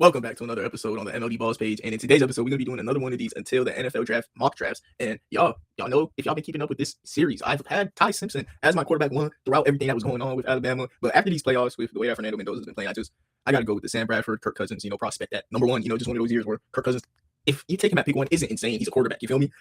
Welcome back to another episode on the MLD Balls page. And in today's episode, we're gonna be doing another one of these until the NFL draft mock drafts. And y'all know if y'all been keeping up with this series, I've had Ty Simpson as my quarterback one throughout everything that was going on with Alabama. But after these playoffs, with the way that Fernando Mendoza's been playing, I gotta go with the Sam Bradford, Kirk Cousins, prospect at number one. Just one of those years where Kirk Cousins, if you take him at pick one, isn't insane. He's a quarterback. You feel me?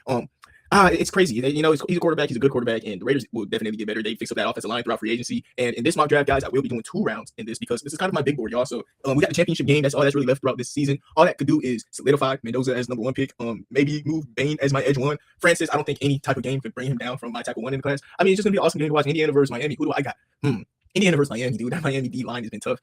It's crazy. He's a quarterback. He's a good quarterback, and the Raiders will definitely get better. They fix up that offensive line throughout free agency. And in this mock draft, guys, I will be doing 2 rounds in this because this is kind of my big board, y'all. So we got the championship game. That's all that's really left throughout this season. All that could do is solidify Mendoza as number 1 pick. Maybe move Bain as my edge 1. Francis, I don't think any type of game could bring him down from my tackle 1 in the class. I mean, it's just gonna be an awesome game to watch. Indiana versus Miami. Who do I got? Indiana versus Miami, dude. That Miami D line has been tough.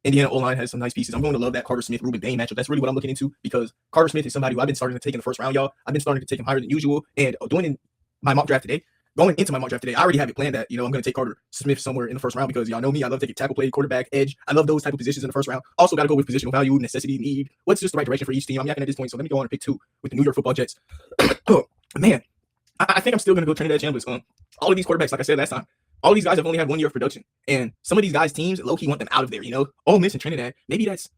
Indiana O-line has some nice pieces. I'm going to love that Carter Smith, Ruben Bain matchup. That's really what I'm looking into because Carter Smith is somebody who I've been starting to take in the first round, y'all. I've been starting to take him higher than usual. And going into my mock draft today, I already have it planned that, I'm going to take Carter Smith somewhere in the first round because y'all know me. I love taking tackle, play, quarterback, edge. I love those type of positions in the first round. Also got to go with positional value, necessity, need. What's just the right direction for each team? I'm yakking at this point, so let me go on and pick 2 with the New York Football Jets. Oh, man. I think I'm still going to go Trinidad Chambliss. All of these quarterbacks, like I said last time, all these guys have only had 1 year of production. And some of these guys' teams low-key want them out of there, Ole Miss and Trinidad, maybe that's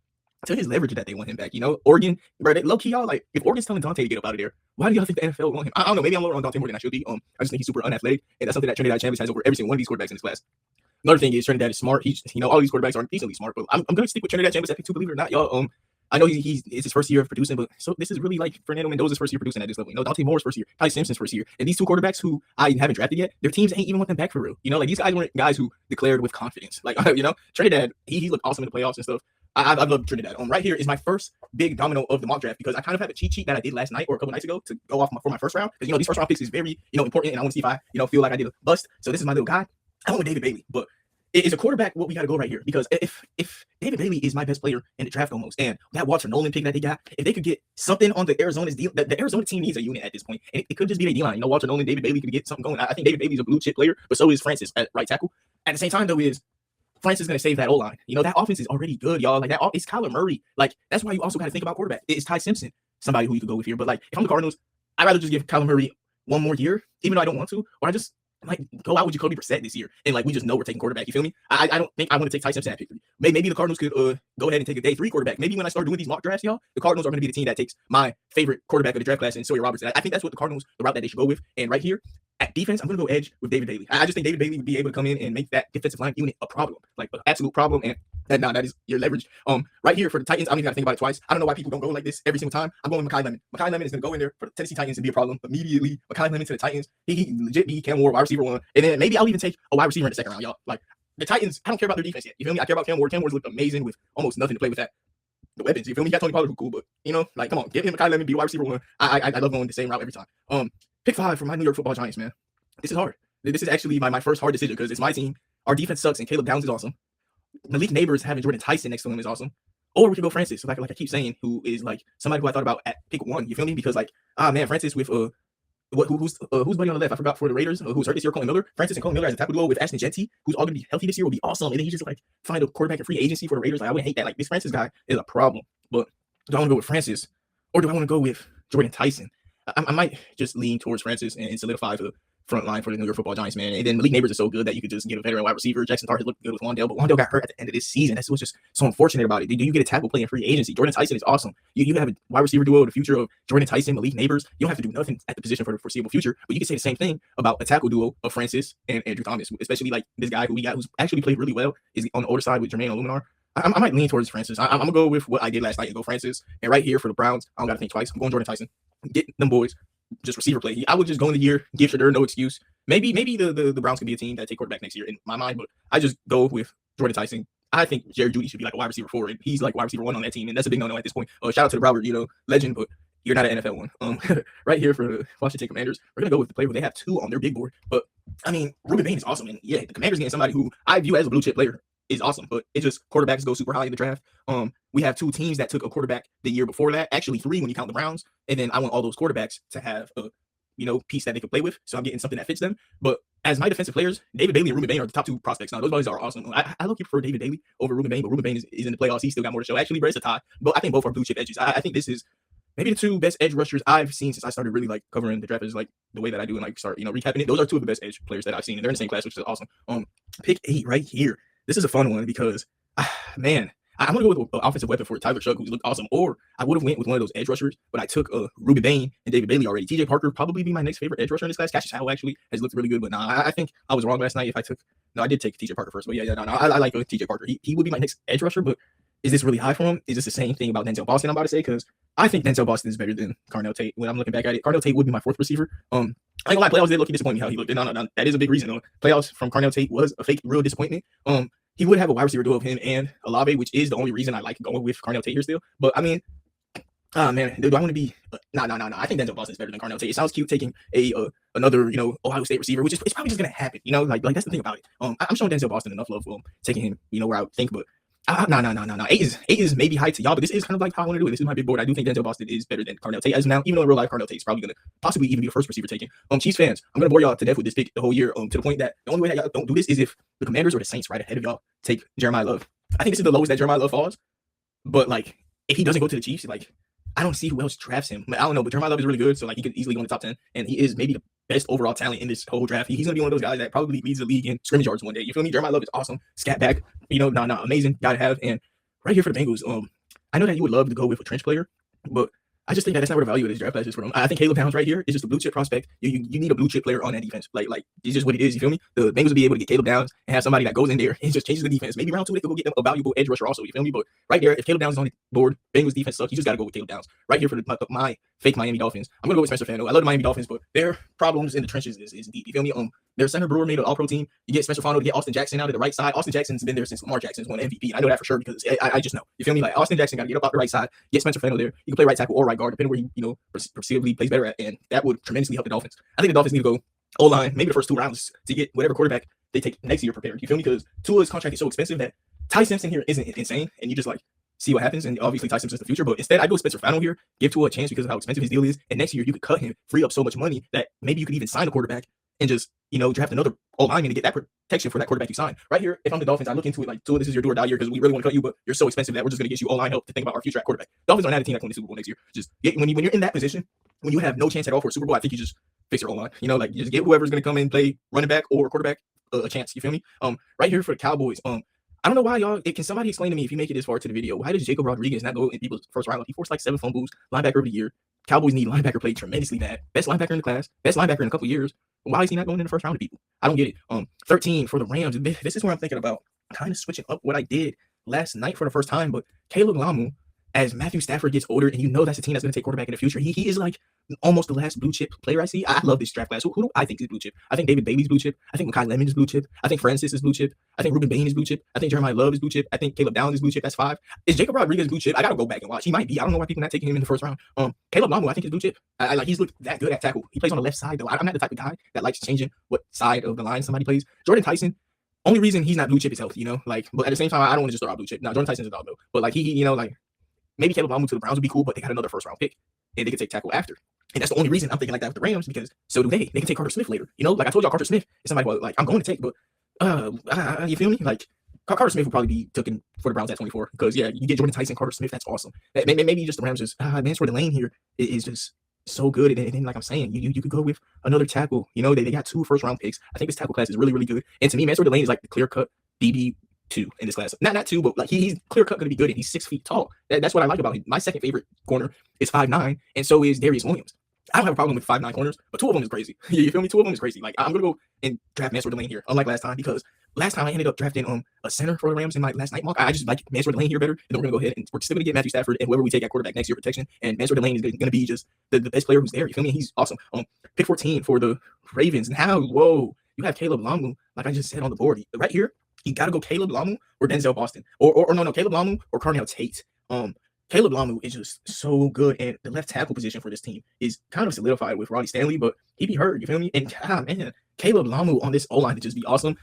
to his leverage that they want him back, Oregon, bro, low-key, y'all, like, if Oregon's telling Dante to get up out of there, why do y'all think the NFL want him? I don't know, maybe I'm lower on Dante more than I should be. I just think he's super unathletic, and that's something that Trinidad Chambliss has over every single one of these quarterbacks in this class. Another thing is Trinidad is smart. He's, all these quarterbacks are decently smart, but I'm going to stick with Trinidad Chambliss at pick 2, believe it or not, y'all. I know it's his first year of producing, but so this is really like Fernando Mendoza's first year producing at this level. Dante Moore's first year, Ty Simpson's first year, and these 2 quarterbacks who I haven't drafted yet, their teams ain't even want them back for real. Like these guys weren't guys who declared with confidence. Like Trinidad, he looked awesome in the playoffs and stuff. I love Trinidad. Right here is my first big domino of the mock draft because I kind of have a cheat sheet that I did last night or a couple nights ago to go off for my first round because these first round picks is very important, and I want to see if I feel like I did a bust. So this is my little guy. I went with David Bailey, but it's a quarterback. What we got to go right here because if David Bailey is my best player in the draft almost, and that Walter Nolan pick that they got, if they could get something on the Arizona's deal, the Arizona team needs a unit at this point, and it could just be a D-line. Walter Nolan, David Bailey could get something going. I think David Bailey's a blue chip player, but so is Francis at right tackle. At the same time, though, is Francis is going to save that O-line. That offense is already good, y'all. Like that, it's Kyler Murray. Like that's why you also got to think about quarterback. It's Ty Simpson, somebody who you could go with here. But like if I'm the Cardinals, I'd rather just give Kyler Murray 1 more year, even though I don't want to, or I just go out with Jacoby Brissett this year, and we just know we're taking quarterback. You feel me? I don't think I want to take Ty Simpson at pick 3. Maybe the Cardinals could go ahead and take a day 3 quarterback. Maybe when I start doing these mock drafts, y'all, the Cardinals are going to be the team that takes my favorite quarterback of the draft class, and Sawyer Robertson. I think that's what the route that they should go with. And right here at defense, I'm going to go edge with David Bailey. I just think David Bailey would be able to come in and make that defensive line unit a problem, like an absolute problem. And that is your leverage. Right here for the Titans, I don't even got to think about it twice. I don't know why people don't go like this every single time. I'm going with Mekhi Lemon. Mekhi Lemon is going to go in there for the Tennessee Titans and be a problem immediately. Mekhi Lemon to the Titans. He legit be Cam Ward, wide receiver 1. And then maybe I'll even take a wide receiver in the second round, y'all. Like the Titans, I don't care about their defense yet. You feel me? I care about Cam Ward. Cam Ward's looked amazing with almost nothing to play with that. The weapons, you feel me? You got Tony Pollard, who's cool, but come on, give him Mekhi Lemon, be wide receiver 1. I love going the same route every time. Pick 5 for my New York Football Giants, man. This is hard. This is actually my first hard decision because it's my team. Our defense sucks, and Caleb Downs is awesome. Malik Neighbors having Jordan Tyson next to him is awesome. Or we could go Francis, like I keep saying, who is like somebody who I thought about at pick 1. You feel me? Because Francis with who's buddy on the left? I forgot for the Raiders. Who's hurt this year? Colin Miller. Francis and Colin Miller as a tackle duo with Ashton Jeanty, who's all gonna be healthy this year, will be awesome. And then he just find a quarterback in free agency for the Raiders. I wouldn't hate that. This Francis guy is a problem. But do I want to go with Francis, or do I want to go with Jordan Tyson? I might just lean towards Francis and solidify the front line for the New York Football Giants, man. And then Malik Neighbors is so good that you could just get a veteran wide receiver. Jackson Dart has looked good with Wandale, but Wandale got hurt at the end of this season. That's what's just so unfortunate about it. Do you get a tackle play in free agency? Jordan Tyson is awesome. You have a wide receiver duo of the future of Jordan Tyson, Malik Neighbors. You don't have to do nothing at the position for the foreseeable future, but you can say the same thing about a tackle duo of Francis and Andrew Thomas, especially this guy who we got who's actually played really well is on the older side with Jermaine Oluminar. I might lean towards Francis. I'm going to go with what I did last night and go Francis. And right here for the Browns, I don't got to think twice. I'm going Jordan Tyson. Get them boys. Just receiver play. I would just go in the year, give Shedeur no excuse. Maybe the Browns can be a team that take quarterback next year in my mind, but I just go with Jordan Tyson. I think Jerry Jeudy should be like a wide receiver 4, and he's like wide receiver 1 on that team, and that's a big no-no at this point. Shout out to the Broward, legend, but you're not an NFL one. Right here for the Washington Commanders, we're gonna go with the player who they have 2 on their big board. But I mean, Ruben Bain is awesome, and yeah, the Commanders getting somebody who I view as a blue chip player is awesome, but it's just quarterbacks go super high in the draft. We have 2 teams that took a quarterback the year before that, actually 3 when you count the Browns, and then I want all those quarterbacks to have a piece that they can play with. So I'm getting something that fits them. But as my defensive players, David Bailey and Ruben Bain are the top 2 prospects. Now, those boys are awesome. I look prefer David Bailey over Ruben Bain, but Ruben Bain is in the playoffs. He's still got more to show. Actually, it's a tie. But I think both are blue chip edges. I think this is maybe the 2 best edge rushers I've seen since I started really covering the draft is the way that I do and start, recapping it. Those are 2 of the best edge players that I've seen. And they're in the same class, which is awesome. Pick 8 right here. This is a fun one because, man, I'm gonna go with an offensive weapon for Tyler Shough, who's looked awesome. Or I would have went with one of those edge rushers, but I took Ruben Bain and David Bailey already. TJ Parker probably be my next favorite edge rusher in this class. Cassius Howell actually has looked really good, but nah, I think I was wrong last night. If I took no, I did take TJ Parker first, but yeah, no, I like TJ Parker. He would be my next edge rusher, but is this really high for him? Is this the same thing about Denzel Boston? I'm about to say, because I think Denzel Boston is better than Carnell Tate. When I'm looking back at it, Carnell Tate would be my fourth receiver. I ain't gonna lie, playoffs did look disappoint me how he looked. No, that is a big reason. Playoffs from Carnell Tate was a fake, real disappointment. He would have a wide receiver duo of him and Olave, which is the only reason I like going with Carnell Tate here still. But I mean, man, do I want to be? No. I think Denzel Boston is better than Carnell Tate. It sounds cute taking another Ohio State receiver, which is it's probably just gonna happen. Like that's the thing about it. I'm showing Denzel Boston enough love for taking him. Where I would think, but. No. Eight is maybe high to y'all, but this is kind of like how I want to do it. This is my big board. I do think Denzel Boston is better than Carnell Tate as now, even though in real life Carnell Tate is probably going to possibly even be the first receiver taken. Chiefs fans, I'm going to bore y'all to death with this pick the whole year. To the point that the only way that y'all don't do this is if the Commanders or the Saints right ahead of y'all take Jeremiah Love. I think this is the lowest that Jeremiah Love falls, but like if he doesn't go to the Chiefs, like I don't see who else drafts him. I don't know, but Jeremiah Love is really good, so like he could easily go in the top 10, and he is maybe the best overall talent in this whole draft. He's gonna be one of those guys that probably leads the league in scrimmage yards one day. You feel me? Jeremiah Love is awesome, scat back, amazing guy to have. And right here for the Bengals, I know that you would love to go with a trench player, but I just think that that's not where the value of this draft class is for them. I think Caleb Downs right here is just a blue chip prospect. You need a blue chip player on that defense. Like it's just what it is. You feel me? The Bengals will be able to get Caleb Downs and have somebody that goes in there and just changes the defense. Maybe round 2 they could go get them a valuable edge rusher also. You feel me? But right there, if Caleb Downs is on the board, Bengals defense sucks. You just got to go with Caleb Downs. Right here for my fake Miami Dolphins. I'm gonna go with Spencer Fano. I love the Miami Dolphins, but their problems in the trenches is deep. You feel me? Their center Brewer made an All-Pro team. You get Spencer Fano to get Austin Jackson out of the right side. Austin Jackson's been there since Lamar Jackson's won MVP. I know that for sure because I just know. You feel me? Like Austin Jackson got to get up out the right side, get Spencer Fano there. You can play right tackle or right guard, depending where he perceivably plays better at, and that would tremendously help the Dolphins. I think the Dolphins need to go O-line, maybe the first 2 rounds to get whatever quarterback they take next year prepared. You feel me? Because Tua's contract is so expensive that Ty Simpson here isn't insane, and you just like see what happens. And obviously Ty Simpson's the future, but instead I go Spencer Fano here, give Tua a chance because of how expensive his deal is, and next year you could cut him, free up so much money that maybe you could even sign a quarterback and just draft another O-lineman to get that protection for that quarterback you sign. Right here, if I'm the Dolphins, I look into it like, Tua, this is your do or die year because we really want to cut you, but you're so expensive that we're just going to get you O-line help to think about our future at quarterback. Dolphins are not a team that's going to the Super Bowl next year. Just when you're in that position, when you have no chance at all for a Super Bowl, I think you just fix your O-line. Like you just get whoever's going to come in and play running back or quarterback a chance. You feel me? Right here for the Cowboys. I don't know why y'all. Can somebody explain to me if you make it this far to the video? Why does Jacob Rodriguez not go in people's first round? He forced like 7 fumbles. Linebacker of the year. Cowboys need linebacker play tremendously bad. Best linebacker in the class. Best linebacker in a couple years. Why is he not going in the first round to people? I don't get it. 13 for the Rams. This is where I'm thinking about kind of switching up what I did last night for the first time. But Caleb Lamu, as Matthew Stafford gets older, and that's a team that's going to take quarterback in the future, he is like almost the last blue chip player I see. I love this draft class. Who do I think is blue chip? I think David Bailey's blue chip. I think Makai Lemon is blue chip. I think Francis is blue chip. I think Ruben Bain is blue chip. I think Jeremiah Love is blue chip. I think Caleb Downs is blue chip. That's 5. Is Jacob Rodriguez blue chip? I got to go back and watch. He might be. I don't know why people are not taking him in the first round. Caleb Lamu, I think is blue chip. He's looked that good at tackle. He plays on the left side though. I'm not the type of guy that likes changing what side of the line somebody plays. Jordan Tyson. Only reason he's not blue chip is health, but at the same time, I don't want to just throw out blue chip. Now, Jordan Tyson's a dog though, but like maybe Caleb Lamu to the Browns would be cool, but they got another first round pick and they could take tackle after. And that's the only reason I'm thinking like that with the Rams, because so do they. They can take Carter Smith later. Like I told y'all, Carter Smith is somebody who, like I'm going to take, but you feel me? Like Carter Smith will probably be taken for the Browns at 24 because you get Jordan Tyson, Carter Smith, that's awesome. Maybe just the Rams just Mansfield Lane here is just so good. And then like I'm saying, you could go with another tackle. They got 2 first round picks. I think this tackle class is really, really good. And to me, Mansfield Lane is like the clear cut DB2 in this class. Not 2, but like he's clear cut going to be good, and he's 6 feet tall. That's what I like about him. My second favorite corner is 5'9", and so is Darius Williams. I don't have a problem with 5'9" corners, but 2 of them is crazy. You feel me? 2 of them is crazy. Like I'm gonna go and draft Mansfield Lane here, unlike last time, because last time I ended up drafting a center for the Rams in my last night mock. I just like Mansfield Lane here better, and then we're gonna go ahead and we're still gonna get Matthew Stafford and whoever we take at quarterback next year protection. And Mansfield Lane is gonna be just the best player who's there. You feel me? He's awesome. Pick 14 for the Ravens. Now, whoa, you have Caleb Lamu, like I just said on the board right here. You gotta go Caleb Lamu or Denzel Boston, or no, Caleb Lamu or Carnell Tate. Caleb Lamu is just so good, and the left tackle position for this team is kind of solidified with Ronnie Stanley, but he be hurt. You feel me? And man, Caleb Lamu on this O-line to just be awesome.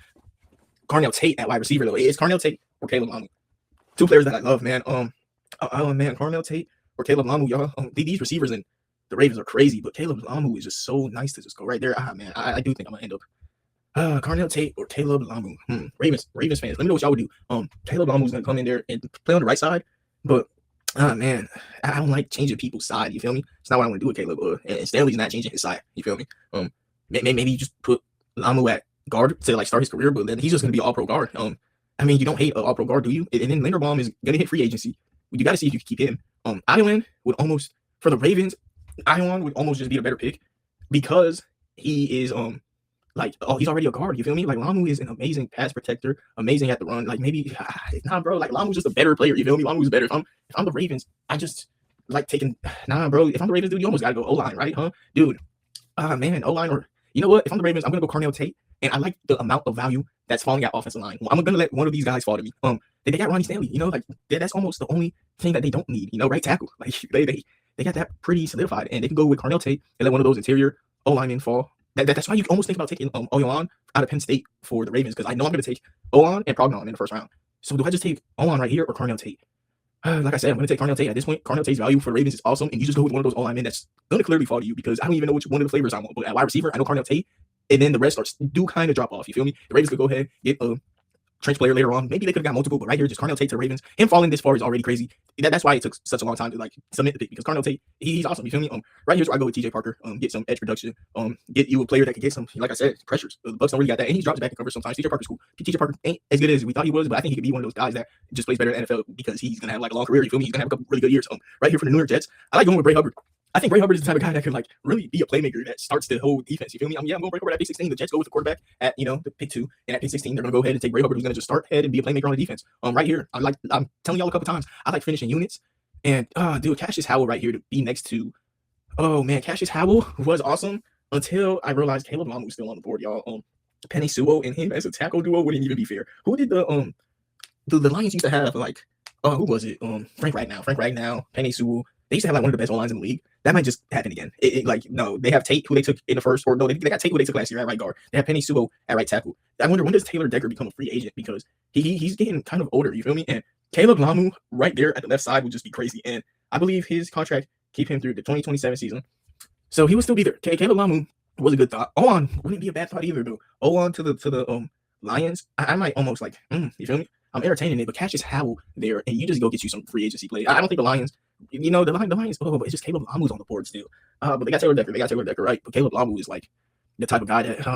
Carnell Tate at wide receiver though. It's Carnell Tate or Caleb Lamu. 2 players that I love, man. Man, Carnell Tate or Caleb Lamu, y'all. These receivers and the Ravens are crazy, but Caleb Lamu is just so nice to just go right there. Man, I do think I'm gonna end up Carnell Tate or Caleb Lamu. Ravens fans, let me know what y'all would do. Caleb Lamu's gonna come in there and play on the right side, but man, I don't like changing people's side. You feel me? It's not what I want to do with Caleb. And Stanley's not changing his side. You feel me? Maybe you just put Lamu at guard to like start his career, but then he's just gonna be all pro guard. I mean, you don't hate an all-pro guard, do you? And then Linderbaum is gonna hit free agency. You got to see if you can keep him. Ion would almost for the Ravens. Ion would almost just be a better pick because he is he's already a guard. You feel me? Like Lamu is an amazing pass protector, amazing at the run. Like maybe bro. Like Lamu's just a better player. You feel me? Lamu's better. If I'm the Ravens, I just like taking bro. If I'm the Ravens, dude, you almost gotta go O-line, right, huh, dude? Man, O-line or you know what? If I'm the Ravens, I'm gonna go Carnell Tate, and I like the amount of value that's falling at offensive line. I'm gonna let one of these guys fall to me. They got Ronnie Stanley. You know, like that's almost the only thing that they don't need. You know, right tackle. Like they got that pretty solidified, and they can go with Carnell Tate and let one of those interior O-linemen fall. That's why you almost think about taking Oyon out of Penn State for the Ravens, because I know I'm going to take Oyon and Prognon in the first round. So do I just take Oyon right here or Carnell Tate? Like I said, I'm going to take Carnell Tate at this point. Carnell Tate's value for the Ravens is awesome, and you just go with one of those O-linemen that's going to clearly fall to you, because I don't even know which one of the flavors I want. But at wide receiver, I know Carnell Tate, and then the rest do kind of drop off. You feel me? The Ravens could go ahead, get a trench player later on. Maybe they could have got multiple, but right here, just Carnell Tate to the Ravens. Him falling this far is already crazy. That's why it took such a long time to like submit the pick, because Carnell Tate, he's awesome. You feel me? Right here's where I go with TJ Parker. Get some edge production. Get you a player that can get some, like I said, pressures. The Bucks don't really got that, and he drops back in coverage sometimes. TJ Parker's cool. TJ Parker ain't as good as we thought he was, but I think he could be one of those guys that just plays better in the NFL because he's gonna have like a long career. You feel me? He's gonna have a couple really good years. Right here for the New York Jets, I like going with Bray Hubbard. I think Bray Hubbard is the type of guy that can like really be a playmaker that starts the whole defense. You feel me? I'm going Bray Hubbard at pick 16. The Jets go with the quarterback at the pick 2, and at pick 16 they're gonna go ahead and take Bray Hubbard, who's gonna just start ahead and be a playmaker on the defense. Right here, I'm telling y'all a couple times, I like finishing units, and dude, Cassius Howell right here to be next to. Oh man, Cassius Howell was awesome until I realized Caleb Lamu was still on the board, y'all. Penny Sewell and him as a tackle duo wouldn't even be fair. Who did the Lions used to have like? Who was it? Frank Ragnow, Penny Sewell. They used to have like one of the best O-lines in the league. That might just happen again. No, they have Tate, who they took in the first, or no, they got Tate, who they took last year at right guard. They have Penny Sewell at right tackle. I wonder, when does Taylor Decker become a free agent, because he's getting kind of older. You feel me? And Caleb Lamu right there at the left side would just be crazy. And I believe his contract keep him through the 2027 season, so he would still be there. Caleb Lamu was a good thought. Owen wouldn't be a bad thought either, though. Owen to the Lions, I might almost like. You feel me? I'm entertaining it, but Cassius Howell there, and you just go get you some free agency play. I don't think the Lions. The Lions. But it's just Caleb Lamu's on the board still. But they got Taylor Decker. Right? But Caleb Lamu is like the type of guy that,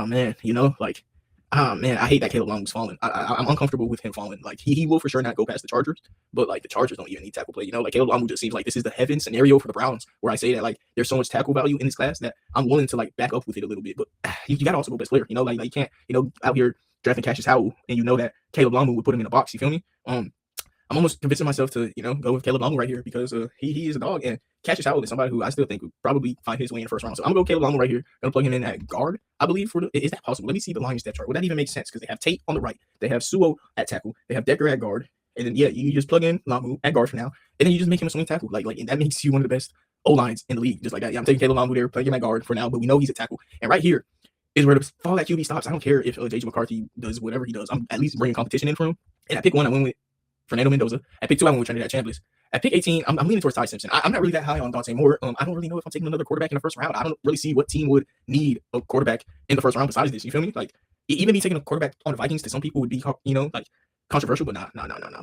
I hate that Caleb Lamu's falling. I'm uncomfortable with him falling. Like he will for sure not go past the Chargers, but like the Chargers don't even need tackle play. Like Caleb Lamu just seems like this is the heaven scenario for the Browns, where I say that like there's so much tackle value in this class that I'm willing to like back up with it a little bit. But you gotta also go best player. Like you can't out here drafting Cassius Howell and that Caleb Lamu would put him in a box. You feel me? I'm almost convincing myself to, go with Caleb Lamu right here, because he is a dog, and Cassius Howell is somebody who I still think would probably find his way in the first round. So I'm gonna go Caleb Lamu right here. Gonna plug him in at guard, I believe. Is that possible? Let me see the Lions depth chart. Would that even make sense? Because they have Tate on the right, they have Sewell at tackle, they have Decker at guard, and then you just plug in Lamu at guard for now, and then you just make him a swing tackle. Like and that makes you one of the best O-lines in the league, just like that. Yeah, I'm taking Caleb Lamu there, playing him at guard for now, but we know he's a tackle. And right here is where the fall at QB stops. I don't care if JJ McCarthy does whatever he does. I'm at least bringing competition in for him. And at pick 1, I went with Fernando Mendoza. At pick 2, I went with Trinidad Chambliss. At pick 18, I'm leaning towards Ty Simpson. I'm not really that high on Dante Moore. I don't really know if I'm taking another quarterback in the first round. I don't really see what team would need a quarterback in the first round besides this. You feel me? Like even me taking a quarterback on the Vikings to some people would be like controversial, but nah,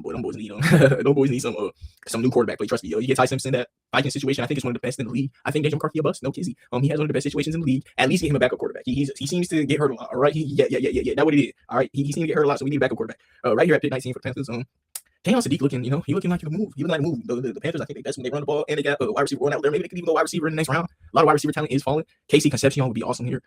boy, them boys need them boys need some new quarterback play. Trust me, yo. You get Ty Simpson, that Vikings situation, I think it's one of the best in the league. I think JJ McCarthy a bust, no kizzy. He has one of the best situations in the league. At least get him a backup quarterback. He seems to get hurt a lot. All right, yeah. That's what it is. All right, he seems to get hurt a lot, so we need a backup quarterback. Right here at pick 19 for the Panthers. Kenyon Sadiq looking like a move. He looking like a move. The Panthers, I think they best when they run the ball, and they got a wide receiver going out there. Maybe they could even go wide receiver in the next round. A lot of wide receiver talent is falling. Casey Concepcion would be awesome here.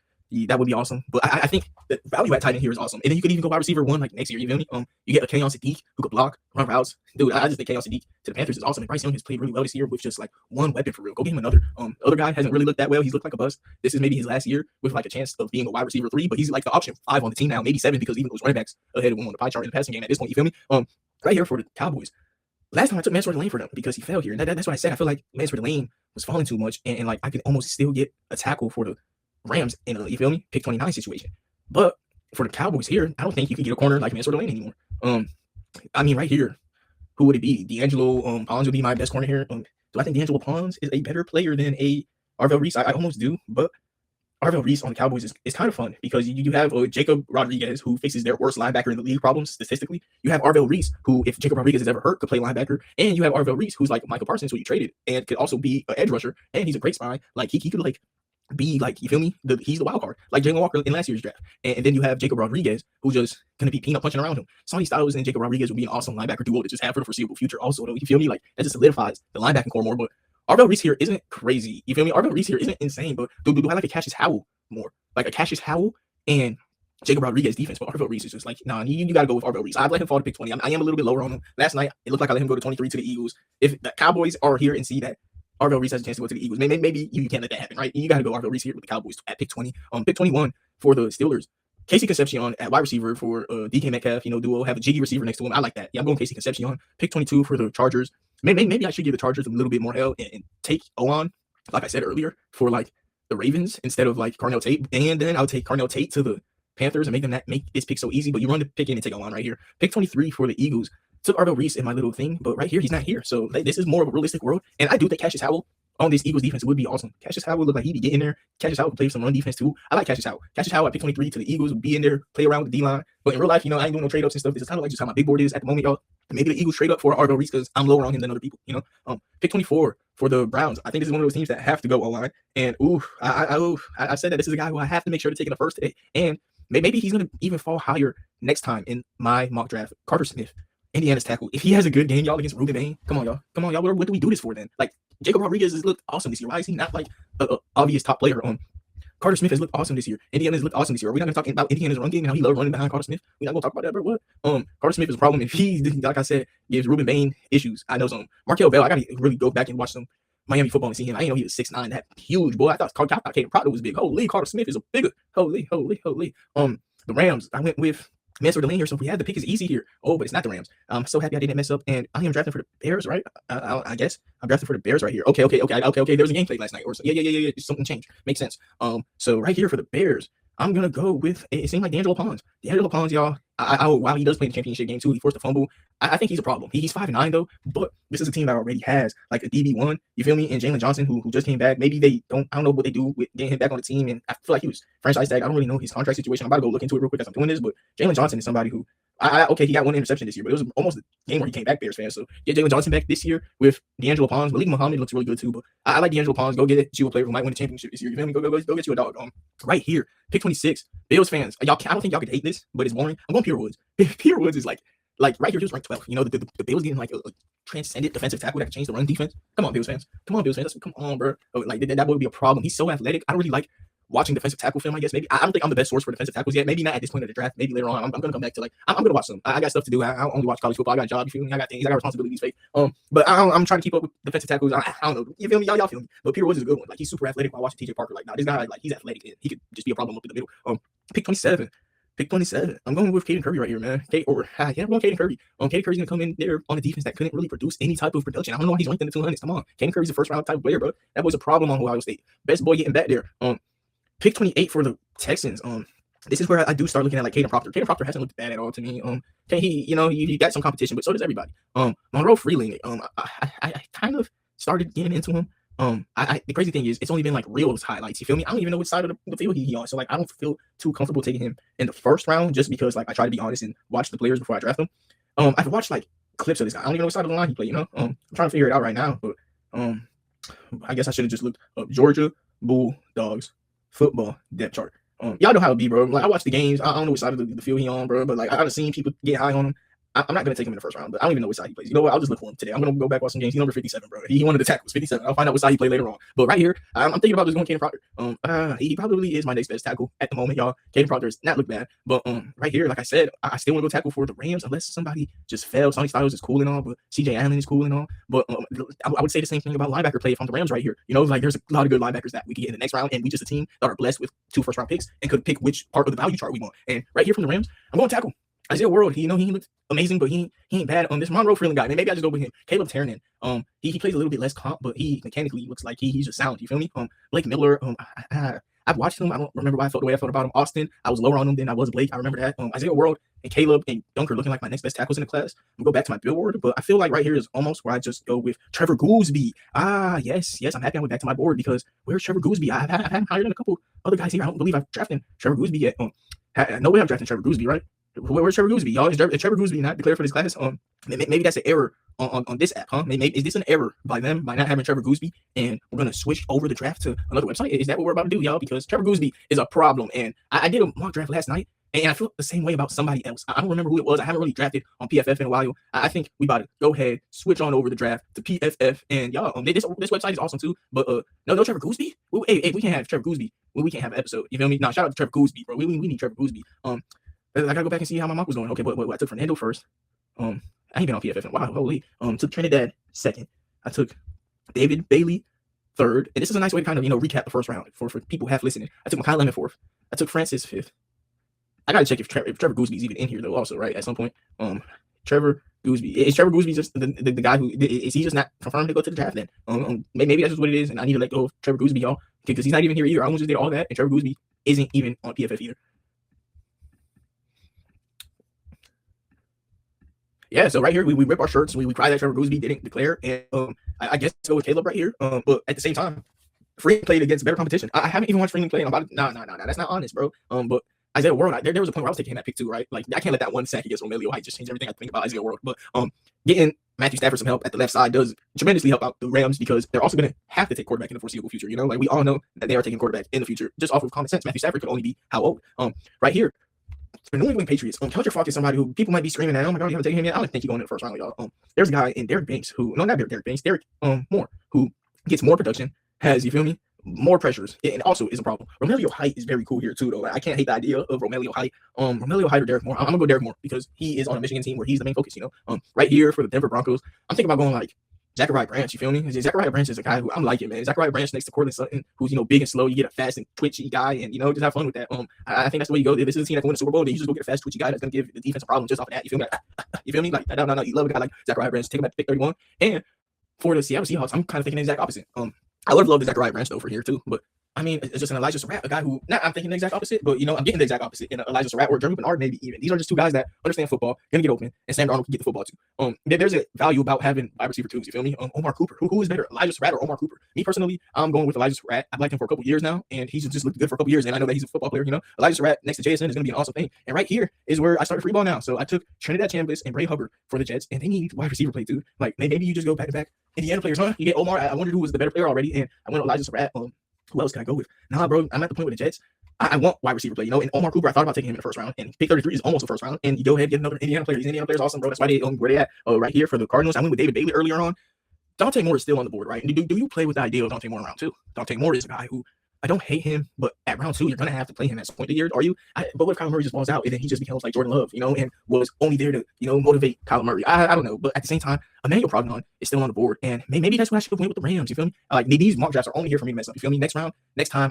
That would be awesome. But I think the value at tight end here is awesome. And then you could even go wide receiver 1 like next year. You feel me? You get a Kenyon Sadiq who could block, run routes. Dude, I just think Kenyon Sadiq to the Panthers is awesome. And Bryce Young has played really well this year with just like one weapon for real. Go get him another. Other guy hasn't really looked that well. He's looked like a bust. This is maybe his last year with like a chance of being a wide receiver 3, but he's like the option 5 on the team now, maybe 7, because even those running backs ahead of him on the pie chart in the passing game at this point. You feel me? Right here for the Cowboys. Last time I took Mansford Lane for them because he fell here. And that's what I said. I feel like Mansford Lane was falling too much. And like I could almost still get a tackle for the Rams in you feel me? Pick 29 situation. But for the Cowboys here, I don't think you can get a corner like Mansford Lane anymore. I mean, right here, who would it be? D'Angelo Pons would be my best corner here. Do I think D'Angelo Pons is a better player than a Arvell Reese? I almost do, but Arvell Reese on the Cowboys is kind of fun because you have Jacob Rodriguez, who faces their worst linebacker in the league problems statistically. You have Arvell Reese, who, if Jacob Rodriguez is ever hurt, could play linebacker. And you have Arvell Reese, who's like Michael Parsons, who you traded, and could also be an edge rusher. And he's a great spy. Like, he could, like, be like, you feel me? He's the wild card, like Jalen Walker in last year's draft. And then you have Jacob Rodriguez, who's just gonna be peanut punching around him. Sonny Styles and Jacob Rodriguez will be an awesome linebacker duo to just have for the foreseeable future. Also, though, you feel me? Like that just solidifies the linebacking core more. But Arvell Reese here isn't crazy. You feel me? Arvell Reese here isn't insane, but do I like a Cassius Howell more? Like a Cassius Howell and Jacob Rodriguez defense, but Arvell Reese is just like, nah, you got to go with Arvell Reese. I've let him fall to pick 20. I am a little bit lower on him. Last night, it looked like I let him go to 23 to the Eagles. If the Cowboys are here and see that Arvell Reese has a chance to go to the Eagles, maybe you can't let that happen, right? You got to go Arvell Reese here with the Cowboys at pick 20. Pick 21 for the Steelers. Casey Concepcion at wide receiver for DK Metcalf, duo, have a jiggy receiver next to him. I like that. Yeah, I'm going Casey Concepcion. Pick 22 for the Chargers. Maybe I should give the Chargers a little bit more hell and take Owan, like I said earlier, for like the Ravens instead of like Carnell Tate. And then I'll take Carnell Tate to the Panthers and make this pick so easy. But you run the pick in and take Owan right here. Pick 23 for the Eagles. Took Arvell Reese in my little thing, but right here he's not here. So this is more of a realistic world. And I do think Cassius Howell on this Eagles defense would be awesome. Cassius Howell would look like he'd be getting there. Cassius Howell could play some run defense too. I like Cassius Howell. Cassius Howell at pick 23 to the Eagles would be in there, play around with the D-line. But in real life, I ain't doing no trade-ups and stuff. This is kind of like just how my big board is at the moment, y'all. Maybe the Eagles trade up for Arvell Reese because I'm lower on him than other people, Pick 24 for the Browns. I think this is one of those teams that have to go online. And I said that this is a guy who I have to make sure to take in the first today. And maybe he's going to even fall higher next time in my mock draft. Carter Smith, Indiana's tackle. If he has a good game, y'all, against Ruben Bain, come on, y'all. What do we do this for then? Like, Jacob Rodriguez has looked awesome this year. Why is he not like an obvious top player? Carter Smith has looked awesome this year. Indiana's looked awesome this year. Are we not going to talk about Indiana's run game and how he loves running behind Carter Smith? We're not going to talk about that, bro. What? Carter Smith is a problem if he, like I said, gives Ruben Bain issues. I know some. Markel Bell, I got to really go back and watch some Miami football and see him. I didn't know he was 6'9", that huge boy. I thought Caden Proctor was big. Holy, Carter Smith is a bigger. Holy. The Rams, I went with Mansur Delane here, so if we had the pick is easy here. But it's not the Rams. I'm so happy I didn't mess up, and I am drafting for the Bears, right? I guess I'm drafting for the Bears right here. Okay. There was a game played last night, or so. Yeah. Something changed. Makes sense. So right here for the Bears, I'm gonna go with. It seemed like D'Angelo Pons. D'Angelo Pons, y'all. Wow, he does play in the championship game too. He forced a fumble. I think he's a problem. He's 5'9" though, but this is a team that already has like a DB1. You feel me? And Jalen Johnson, who just came back. Maybe they don't. I don't know what they do with getting him back on the team. And I feel like he was franchise tag. I don't really know his contract situation. I'm about to go look into it real quick as I'm doing this. But Jalen Johnson is somebody who. Okay, he got one interception this year, but it was almost the game where he came back, Bears fans. So get Jalen Johnson back this year with D'Angelo Pons. Malik Muhammad looks really good too, but I like D'Angelo Pons. Go get you a player who might win the championship this year. You feel me? Go get you a dog. Right here, pick 26. Bills fans, I don't think y'all could hate this, but it's boring. I'm going Pierre Woods. Pierre Woods is like right here, he was ranked 12. The Bills getting like a transcendent defensive tackle that can change the run defense. Come on, Bills fans. Come on, bro. Like that would be a problem. He's so athletic. I don't really like watching defensive tackle film, I guess. Maybe I don't think I'm the best source for defensive tackles yet. Maybe not at this point of the draft. Maybe later on. I'm gonna come back to I'm gonna watch some. I got stuff to do. I only watch college football. I got a job. You feel me? I got things. I got responsibilities. Fake. But I'm trying to keep up with defensive tackles. I don't know. You feel me? Y'all feel me? But Pierre Woods is a good one. Like he's super athletic. While watching TJ Parker, like this guy, like he's athletic and he could just be a problem up in the middle. Pick 27. Pick 27. I'm going with Caden Curry right here, man. I'm going Caden Curry. Caden Curry's gonna come in there on a defense that couldn't really produce any type of production. I don't know why he's ranked in the 200s. Come on, Caden Curry's a first round type of player, bro. That was a problem on Ohio State. Best boy getting back there. Pick 28 for the Texans. This is where I do start looking at like Caden Proctor. Caden Proctor hasn't looked bad at all to me. He got some competition, but so does everybody. Monroe Freeling. I kind of started getting into him. The crazy thing is, it's only been like Reels highlights. You feel me? I don't even know which side of the field he on. So like, I don't feel too comfortable taking him in the first round just because like I try to be honest and watch the players before I draft them. I've watched like clips of this guy. I don't even know which side of the line he played. I'm trying to figure it out right now. But I guess I should have just looked up Georgia Bulldogs football depth chart. Y'all know how it be, bro. Like I watch the games. I don't know which side of the field he on, bro. But like I've seen people get high on him. I'm not going to take him in the first round, but I don't even know which side he plays. You know what? I'll just look for him today. I'm going to go back watch some games. He's number 57, bro. He wanted the tackles, 57. I'll find out which side he played later on. But right here, I'm thinking about just going Caden Proctor. He probably is my next best tackle at the moment, y'all. Caden Proctor does not look bad. But right here, like I said, I still want to go tackle for the Rams unless somebody just fell. Sonny Styles is cool and all, but CJ Allen is cool and all. But I would say the same thing about linebacker play if I'm the Rams right here. Like there's a lot of good linebackers that we can get in the next round, and we just a team that are blessed with 2 first-round picks and could pick which part of the value chart we want. And right here from the Rams, I'm going to tackle Isaiah World. He looks amazing, but he ain't bad. This Monroe Freeland guy, maybe I just go with him. Caleb Tiernan. He plays a little bit less comp, but he mechanically looks like he's just sound. You feel me? Blake Miller. I've watched him. I don't remember why I felt the way I felt about him. Austin, I was lower on him than I was Blake. I remember that. Isaiah World and Caleb and Dunker looking like my next best tackles in the class. I'm gonna go back to my billboard, but I feel like right here is almost where I just go with Trevor Goolsby. Yes. I'm happy I went back to my board because where's Trevor Goolsby? I've had him higher than a couple other guys here. I don't believe I've drafted Trevor Goolsby yet. No way I'm drafting Trevor Goolsby, right? Where's Trevor Goolsby? Y'all, is Trevor Goolsby not declared for this class? Maybe that's an error on this app, huh? Maybe is this an error by them by not having Trevor Goosby, and we're gonna switch over the draft to another website? Is that what we're about to do, y'all? Because Trevor Goosby is a problem, and I did a mock draft last night. And I feel the same way about somebody else. I don't remember who it was. I haven't really drafted on PFF in a while. I think we about to go ahead, switch on over the draft to PFF. And y'all, this website is awesome too. But no Trevor Goosby. Hey, we can't have Trevor Goosby. We can't have an episode. You feel me? Nah, shout out to Trevor Goosby, bro. We need Trevor Goosby. I gotta go back and see how my mock was going. Okay, but I took Fernando first. I ain't been on PFF in a while. Holy. Took Trinidad second. I took David Bailey third. And this is a nice way to kind of recap the first round for people half listening. I took Makai Lemon fourth. I took Francis fifth. I gotta check if Trevor Goosby is even in here though. Also, right at some point, Trevor Goosby is Trevor Goosby just the guy who is he just not confirmed to go to the draft? Then maybe that's just what it is, and I need to let go of Trevor Goosby, y'all, because he's not even here either. I almost just did all that, and Trevor Goosby isn't even on PFF either. Yeah, so right here we rip our shirts, we cry that Trevor Goosby didn't declare, and I guess go with Caleb right here. But at the same time, Freeman played against better competition. I haven't even watched Freeman play. I'm about to, nah, that's not honest, bro. But Isaiah World, there was a point where I was taking him that pick too, right? Like I can't let that one sack against Romelio Height just change everything I think about Isaiah World. But getting Matthew Stafford some help at the left side does tremendously help out the Rams, because they're also going to have to take quarterback in the foreseeable future. Like we all know that they are taking quarterback in the future just off of common sense. Matthew Stafford could only be how old? Right here, the New England Patriots. Kelsey Falk is somebody who people might be screaming at. Oh my God, you haven't taken him yet. I don't think he's going in the first round, y'all. There's a guy in Derek Banks who, no, not Derek Banks, Derek Moore, who gets more production, has, you feel me, more pressures, and also is a problem. Romelio Height is very cool here too, though. I can't hate the idea of Romelio Height. Romelio Height or Derek Moore. I'm gonna go Derek Moore because he is on a Michigan team where he's the main focus. Right here for the Denver Broncos, I'm thinking about going like Zachariah Branch. You feel me? Zachariah Branch is a guy who I'm liking, man. Zachariah Branch next to Courtland Sutton, who's big and slow. You get a fast and twitchy guy, and just have fun with that. I think that's the way you go. If this is a team that can win the Super Bowl, then you just go get a fast, twitchy guy that's gonna give the defense a problem just off of that. You feel me? You feel me? Like no. You love a guy like Zachariah Branch. Take him at pick 31. And for the Seattle Seahawks, I'm kind of thinking the exact opposite. I would have loved the Zachariah Branch though for here too, but I mean, it's just an Elijah Surratt, a guy who, I'm thinking the exact opposite, but I'm getting the exact opposite in Elijah Surratt or Jeremy Bernard, maybe even. These are just two guys that understand football, gonna get open, and Sam Darnold can get the football too. There's a value about having wide receiver twos. You feel me? Omar Cooper, who is better, Elijah Surratt or Omar Cooper? Me personally, I'm going with Elijah Surratt. I've liked him for a couple years now, and he's just looked good for a couple years, and I know that he's a football player. Elijah Surratt next to JSN is gonna be an awesome thing. And right here is where I started free ball now. So I took Trinidad Chambliss and Bray Hubbard for the Jets, and they need wide receiver play too. Like maybe you just go back to back Indiana players, huh? You get Omar. I wondered who was the better player already, and I went Elijah Surratt. Who else can I go with? Nah, bro, I'm at the point with the Jets. I want wide receiver play, and Omar Cooper, I thought about taking him in the first round, and pick 33 is almost the first round, and you go ahead and get another Indiana player. These Indiana players are awesome, bro. That's why they where they at. Right here for the Cardinals, I went with David Bailey earlier on. Dante Moore is still on the board, right? Do you play with the idea of Dante Moore in round two? Dante Moore is a guy who, I don't hate him, but at round two, you're going to have to play him at some point of the year, are you? But what if Kyler Murray just balls out and then he just becomes like Jordan Love, and was only there to, motivate Kyler Murray? I don't know. But at the same time, Emmanuel Prognon is still on the board. And maybe that's what I should have went with the Rams, you feel me? Like, these mock drafts are only here for me to mess up, you feel me? Next time,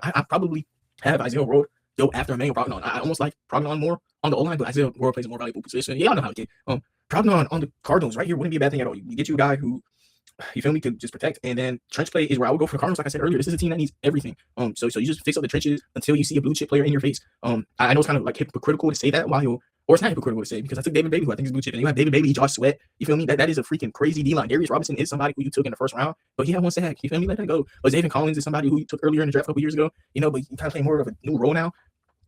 I probably have Isaiah World go after Emmanuel Prognon. I almost like Prognon more on the O-line, but Isaiah World plays a more valuable position. Y'all know how it get. Prognon on the Cardinals right here wouldn't be a bad thing at all. You get you a guy who, you feel me, could just protect, and then trench play is where I would go for the Cardinals. Like I said earlier, this is a team that needs everything. So you just fix up the trenches until you see a blue chip player in your face. I know it's kind of like hypocritical to say that or it's not hypocritical to say, because I took David Bailey, who I think is blue chip, and you have David Bailey, Josh Sweat. You feel me? That is a freaking crazy D-line. Darius Robinson is somebody who you took in the first round, but he had one sack. You feel me? Let that go. But Zaven Collins is somebody who you took earlier in the draft a couple years ago. But you kind of play more of a new role now.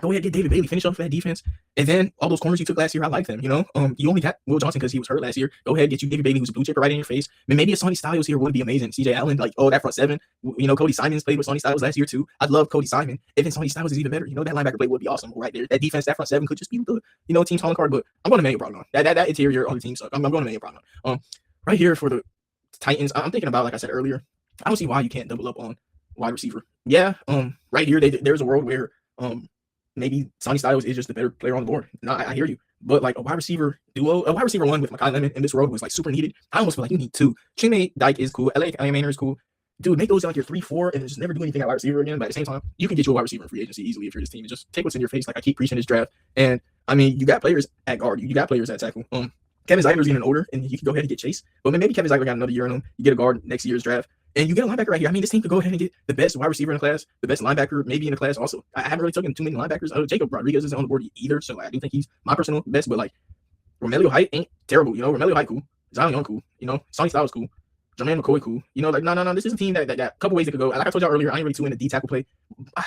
Go ahead, get David Bailey, finish off that defense. And then all those corners you took last year, I like them, You only got Will Johnson because he was hurt last year. Go ahead, get you David Bailey, who's a blue chipper right in your face. Maybe a Sonny Styles here would be amazing. CJ Allen, that front seven. Cody Simons played with Sonny Styles last year too. I'd love Cody Simon. Even Sonny Styles is even better. That linebacker play would be awesome right there. That defense, that front seven could just be the team's calling card. But I'm going to Emmanuel Prognon. That interior on the team suck. I'm going to Emmanuel Prognon. Right here for the Titans, I'm thinking about, like I said earlier, I don't see why you can't double up on wide receiver. Yeah, right here, there's a world where maybe Sonny Styles is just the better player on the board. No, I hear you. But like a wide receiver duo, a wide receiver one with Makai Lemon in this road was like super needed. I almost feel like you need two. Chime Dyke is cool. LA Manor is cool. Dude, make those like your 3-4 and just never do anything at wide receiver again. But at the same time, you can get you a wide receiver in free agency easily if you're this team. And just take what's in your face. Like I keep preaching this draft. And I mean, you got players at guard. You got players at tackle. Kevin Zeitler's getting older, and you can go ahead and get Chase. But maybe Kevin Zeitler got another year in him. You get a guard next year's draft. And you get a linebacker right here. I mean, this team could go ahead and get the best wide receiver in the class, the best linebacker maybe in the class also. I haven't really taken too many linebackers. Jacob Rodriguez isn't on the board either, so I do think he's my personal best. But like, Romelio Height ain't terrible. Romelio Height cool. Zion Young cool. Sonny Styles cool. Jermaine McCoy cool. No. This is a team that a couple ways it could go. Like I told y'all earlier, I ain't really too into D tackle play.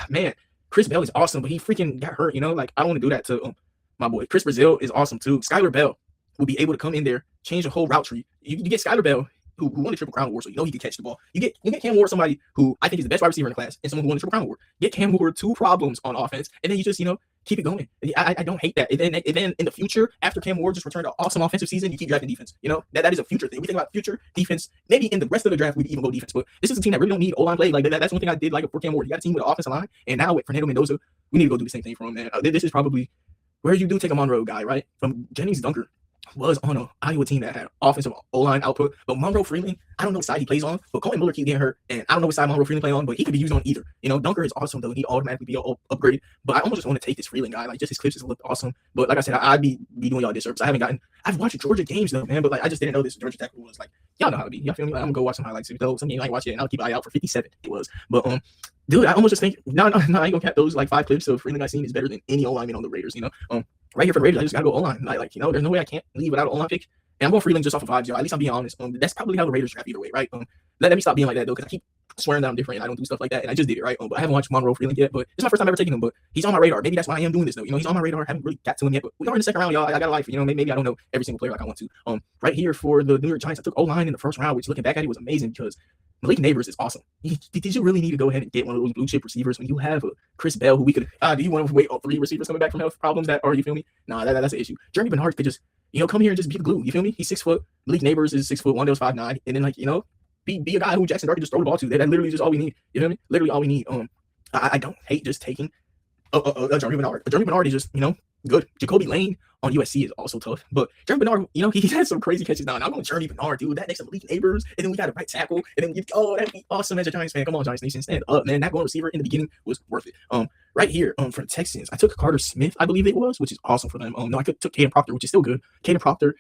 Man, Chris Bell is awesome, but he freaking got hurt. Like I don't want to do that to my boy. Chris Brazil is awesome too. Skylar Bell will be able to come in there change the whole route tree. You get Skyler Bell, who won the Triple Crown Award, so you know he can catch the ball. You get Cam Ward, somebody who I think is the best wide receiver in the class, and someone who won the Triple Crown Award. Get Cam Ward 2 problems on offense, and then you just, keep it going. I don't hate that. And then in the future, after Cam Ward just returned an awesome offensive season, you keep drafting defense. That is a future thing. We think about future defense. Maybe in the rest of the draft, we even go defense. But this is a team that really don't need O-line play. Like that's one thing I did like for Cam Ward. You got a team with an offensive line, and now with Fernando Mendoza, we need to go do the same thing for him, man. This is probably where you do take a Monroe guy, right? From Jennings Dunker was on an Iowa team that had offensive O-line output. But Monroe Freeling, I don't know what side he plays on, but Colton Miller keep getting hurt, and I don't know what side Monroe Freeling play on, but he could be used on either. Dunker is awesome, though. He automatically be upgraded. But I almost just want to take this Freeling guy. Like, just his clips just looked awesome. But like I said, I'd be doing y'all a disservice. I've watched Georgia games, though, man, but like I just didn't know this Georgia tackle was like, y'all know how to be. Y'all feel me? Like, I'm going to go watch some highlights. Though some game I watch it, and I'll keep an eye out for 57. It was. But, dude, I almost just think, no, I ain't going to cap those like 5 clips of Freeling I seen is better than any O-lineman on the Raiders, Right here for the Raiders, I just got to go O-line. Like, there's no way I can't leave without an O-line pick. And I'm going Freeling just off of vibes, y'all. At least I'm being honest. That's probably how the Raiders draft either way, right? Let me stop being like that, though, because I keep swearing that I'm different and I don't do stuff like that. And I just did it, right? But I haven't watched Monroe Freeling yet, but it's my first time ever taking him. But he's on my radar. Maybe that's why I am doing this, though. He's on my radar. I haven't really got to him yet, but we are in the second round, y'all. I got a life. Maybe I don't know every single player like I want to. Right here for the New York Giants, I took O-line in the first round, which looking back at it was amazing because Malik Neighbors is awesome. Did you really need to go ahead and get one of those blue chip receivers when you have a Chris Bell who we could? Do you want to wait on 3 receivers coming back from health problems that are, you feel me? Nah, that's an issue. Jeremy Bernard could just, come here and just be the glue. You feel me? He's 6 foot. Malik Neighbors is 6 foot. Wandale's 5'9", and then be a guy who Jackson Dart can just throw the ball to. That literally just all we need. You feel me? Literally all we need. I don't hate just taking a Jeremy Bernard. Jeremy Bernard is just good. Jacoby Lane on USC is also tough, but Jeremy Bernard, he has some crazy catches now. And I'm going Jeremy Bernard, dude. That next to Malik Neighbors, and then we got a right tackle, and then that'd be awesome as a Giants fan. Come on, Giants Nation, stand up, man. That going receiver in the beginning was worth it. Right here, for the Texans, I took Carter Smith, I believe it was, which is awesome for them. No, I took Caden Proctor, which is still good. Caden Proctor,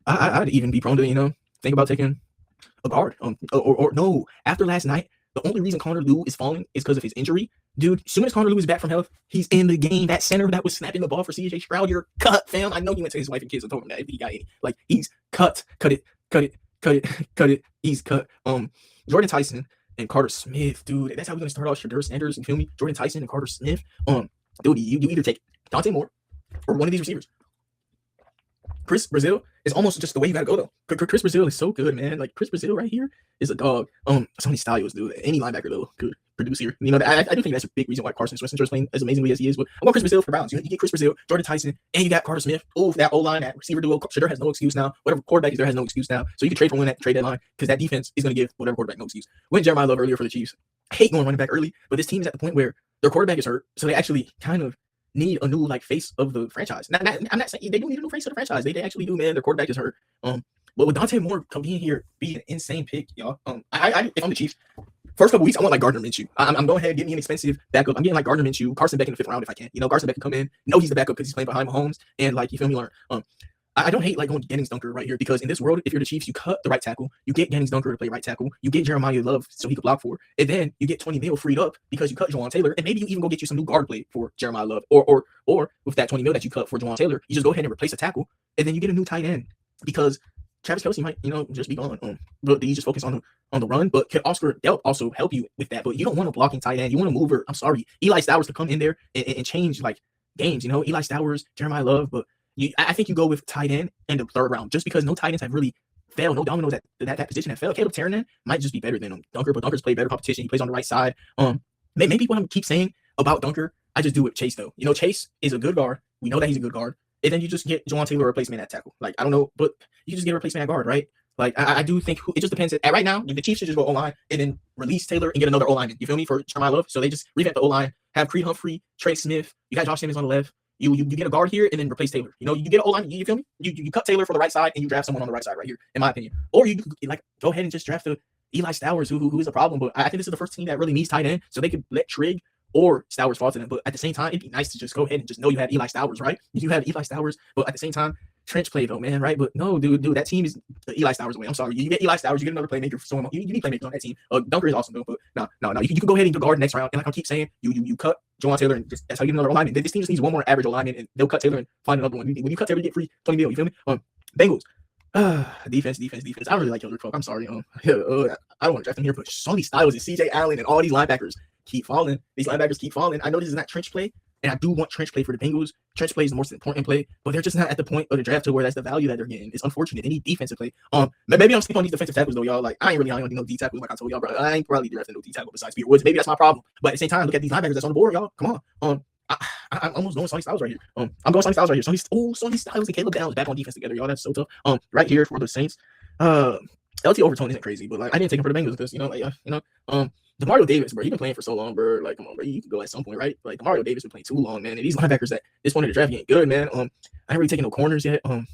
I'd even be prone to think about taking a guard. Or no, after last night, the only reason Connor Lew is falling is because of his injury. Dude, as soon as Connor Lew is back from health, he's in the game. That center that was snapping the ball for CJ Stroud, you're cut, fam. I know he went to his wife and kids and told him that if he got any. Like, he's cut it. He's cut. Jordan Tyson and Carter Smith, dude. That's how we're gonna start off Shadur Sanders. You feel me? Jordan Tyson and Carter Smith. Dude, you either take Dante Moore or one of these receivers. Chris Brazil is almost just the way you gotta go, though. Chris Brazil is so good, man. Like, Chris Brazil right here is a dog. So many styles, dude. Any linebacker, though, could produce here. I do think that's a big reason why Carson Wentz is playing as amazingly as he is. But I want Chris Brazil for the Browns. You get Chris Brazil, Jordan Tyson, and you got Carter Smith. Oh, that O-line, that receiver duo. Shadur has no excuse now. Whatever quarterback is there has no excuse now. So you can trade for one at trade deadline because that defense is going to give whatever quarterback no excuse. Went Jeremiah Love earlier for the Chiefs. I hate going running back early, but this team is at the point where their quarterback is hurt, so they actually kind of need a new face of the franchise. I'm not saying they do need a new face of the franchise. They actually do, man. Their quarterback is hurt. But with Dante Moore coming in here, be an insane pick, y'all. If I'm the Chiefs, first couple weeks, I want like Gardner Minshew. I'm going ahead and get me an expensive backup. I'm getting like Gardner Minshew, Carson Beck in the 5th round if I can. Carson Beck can come in. No, he's the backup because he's playing behind Mahomes, and like, you feel me, learn. I don't hate like going Jennings Dunker right here because in this world, if you're the Chiefs, you cut the right tackle, you get Jennings Dunker to play right tackle, you get Jeremiah Love so he could block for, and then you get 20 mil freed up because you cut Jawan Taylor, and maybe you even go get you some new guard play for Jeremiah Love, or with that 20 mil that you cut for Jawan Taylor, you just go ahead and replace a tackle, and then you get a new tight end because Travis Kelce might just be gone. But you just focus on the run. But can Oscar Delp also help you with that? But you don't want a blocking tight end. You want a mover. I'm sorry, Eli Stowers to come in there and change like games. Eli Stowers, Jeremiah Love, but. I think you go with tight end in the 3rd round just because no tight ends have really failed. No dominoes at that position have failed. Caleb Taranen might just be better than Dunker, but Dunker's played better competition. He plays on the right side. Maybe what I keep saying about Dunker, I just do with Chase, though. Chase is a good guard. We know that he's a good guard. And then you just get Jawan Taylor a replacement at tackle. Like, I don't know, but you just get a replacement at guard, right? Like, I do think it just depends. Right now, the Chiefs should just go O-line and then release Taylor and get another O-lineman. You feel me? For Jeremiah Love. So they just revamp the O-line, have Creed Humphrey, Trey Smith. You got Josh Simmons on the left. You get a guard here and then replace Taylor. You get an O-line. You feel me? You cut Taylor for the right side and you draft someone on the right side right here, in my opinion. Or you like go ahead and just draft the Eli Stowers, who is a problem. But I think this is the first team that really needs tight end, so they could let Trigg or Stowers fall to them. But at the same time, it'd be nice to just go ahead and just know you have Eli Stowers, right? You have Eli Stowers, but at the same time, trench play though, man, right? But no, dude, that team is Eli Stowers away. I'm sorry. You get Eli Stowers, you get another playmaker for someone. You need playmakers on that team. Dunker is awesome though, but no. You can go ahead and guard next round. And like I keep saying, you cut Jawan Taylor and just that's how you get another alignment. This team just needs one more average alignment, and they'll cut Taylor and find another one. When you cut Taylor, you get free 20 mil. You feel me? Bengals. Defense. I don't really like Hillary Folk. I'm sorry. I don't want to draft him here, but Sonny Styles and CJ Allen and all these linebackers keep falling. I know this is not trench play, And I do want trench play for the Bengals. Trench play is the most important play, but they're just not at the point of the draft to where that's the value that they're getting. It's unfortunate. They need defensive play. Maybe I'm sleeping on these defensive tackles though, y'all. Like I ain't really high on no D tackles, like I told y'all, bro. I ain't probably drafting no D tackle besides Peter Woods. Maybe that's my problem. But at the same time, look at these linebackers that's on the board, y'all. Come on. I'm almost going Sonny Styles right here. I'm going Sonny Styles right here. Sonny Styles and Caleb Downs back on defense together, y'all. That's so tough. Right here for the Saints. LT Overtone isn't crazy, but like I didn't take him for the Bengals because Demario Davis, bro, he been playing for so long, bro. Like, come on, bro, you can go at some point, right? Like Demario Davis been playing too long, man. And these linebackers at this point of the draft ain't good, man. I ain't really taking no corners yet. I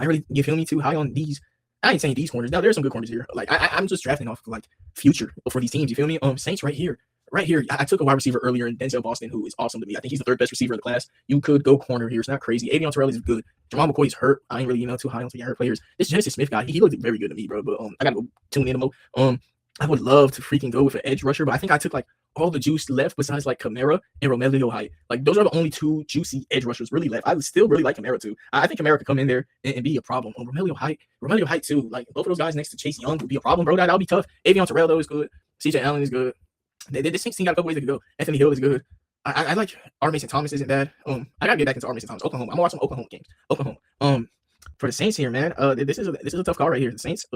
really, you feel me, too high on these. I ain't saying these corners. Now there's some good corners here. Like I'm just drafting off of, like future for these teams. You feel me? Saints right here. Right here, I took a wide receiver earlier in Denzel Boston, who is awesome to me. I think he's the third best receiver in the class. You could go corner here. It's not crazy. Avion Terrell is good. Jamal McCoy's hurt. I ain't really, too high on some hurt players. This Genesis Smith guy, he looked very good to me, bro. But I gotta go tune in him. I would love to freaking go with an edge rusher, but I think I took like all the juice left besides like Kamara and Romelio Height. Like those are the only two juicy edge rushers really left. I would still really like Kamara too. I think Kamara could come in there and be a problem. Romelio Height too. Like both of those guys next to Chase Young would be a problem, bro. That'll be tough. Avion Terrell though is good. CJ Allen is good. This team got a couple ways to go. Anthony Hill is good. I like R. Mason Thomas isn't bad. I gotta get back into R. Mason Thomas. Oklahoma. I'm gonna watch some Oklahoma games. For the Saints here, man. This is a tough call right here. The Saints.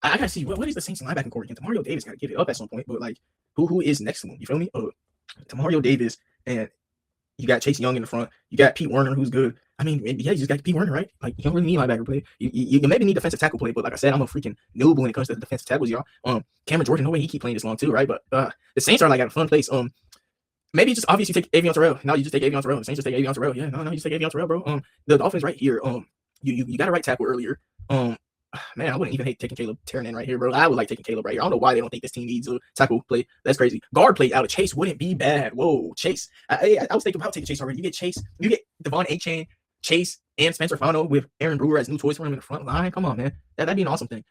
I gotta see what is the Saints linebacking core again. Demario Davis gotta give it up at some point, but like who is next to him? You feel me? Demario Davis, and you got Chase Young in the front. You got Pete Werner, who's good. I mean, yeah, you just got Pete Werner, right? Like you don't really need linebacker play. You maybe need defensive tackle play, but like I said, I'm a freaking noob when it comes to defensive tackles, y'all. Cameron Jordan, no way he keep playing this long too, right? But the Saints are like at a fun place. Maybe just obviously take Avion Terrell. Now you just take Avion Terrell. The Saints just take Avion Terrell. Yeah, no, you just take Avion Terrell, bro. The Dolphins right here. You got a right tackle earlier. Man, I wouldn't even hate taking Caleb Tiernan right here, bro. I would like taking Caleb right here. I don't know why they don't think this team needs a tackle play. That's crazy. Guard play out of Chase wouldn't be bad. Whoa, Chase. I was thinking about taking Chase already. You get Chase. You get Devon Achane, Chase, and Spencer Fano with Aaron Brewer as new toys for him in the front line. Come on, man. That'd be an awesome thing.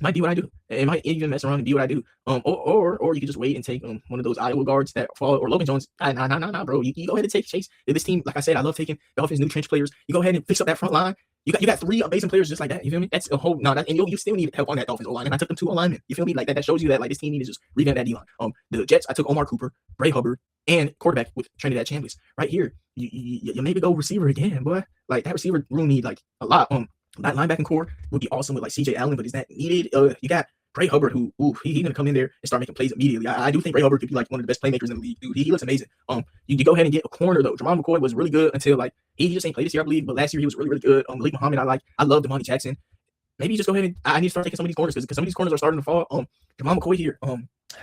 Might be what I do. It might even mess around and be what I do. Or you could just wait and take one of those Iowa guards that fall, or Logan Jones. Nah, bro. You go ahead and take Chase. This team, like I said, I love taking Dolphins new trench players. You go ahead and fix up that front line. You got three amazing players just like that. You feel me? That's a whole and you still need help on that Dolphins O-line. And I took them 2 alignment. You feel me? Like that shows you that like this team needs to just revamp that D-line. The Jets, I took Omar Cooper, Bray Hubbard, and quarterback with Trinidad Chambliss. Right here, you maybe go receiver again, boy. Like that receiver room need like a lot. That linebacking core would be awesome with like CJ Allen, but is that needed? You got Bray Hubbard, who he's gonna come in there and start making plays immediately. I do think Bray Hubbard could be like one of the best playmakers in the league, dude. He looks amazing. You go ahead and get a corner though. Jamal McCoy was really good until like he just ain't played this year, I believe. But last year he was really good. Malik Muhammad, I love Devontae Jackson. Maybe you just go ahead and I need to start taking some of these corners because some of these corners are starting to fall. Jamal McCoy here.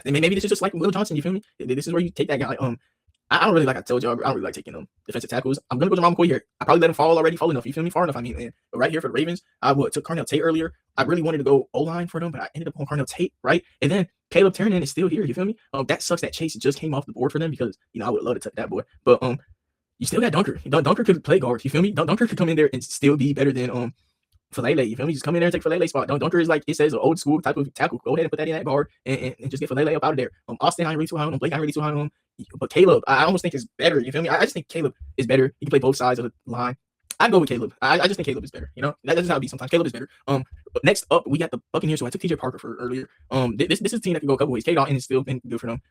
Maybe this is just like Will Johnson. You feel me? This is where you take that guy. I don't really like I told y'all. I don't really like taking defensive tackles. I'm gonna go Jamal McCoy here. I probably let him fall enough. You feel me? Far enough. I mean, but right here for the Ravens, I took Carnell Tate earlier. I really wanted to go O-line for them, but I ended up on Carnell Tate, right? And then Caleb Tiernan is still here. You feel me? That sucks that Chase just came off the board for them because I would love to take that boy. But you still got Dunker. Dunker could play guard. You feel me? Dunker could come in there and still be better than Falele. You feel me? Just come in there and take Falele's spot. Dunker is like it says an old school type of tackle. Go ahead and put that in that guard and just get Falele up out of there. Austin, I ain't really too high on him. Blake, I ain't really too high on him. But Caleb, I almost think is better. You feel me? I just think Caleb is better. He can play both sides of the line. I'd go with Caleb. I just think Caleb is better. That's just how it be sometimes. Caleb is better. But next up, we got the Buccaneers. So I took TJ Parker for earlier. This is a team that can go a couple ways. K. Dalton has still been good for them.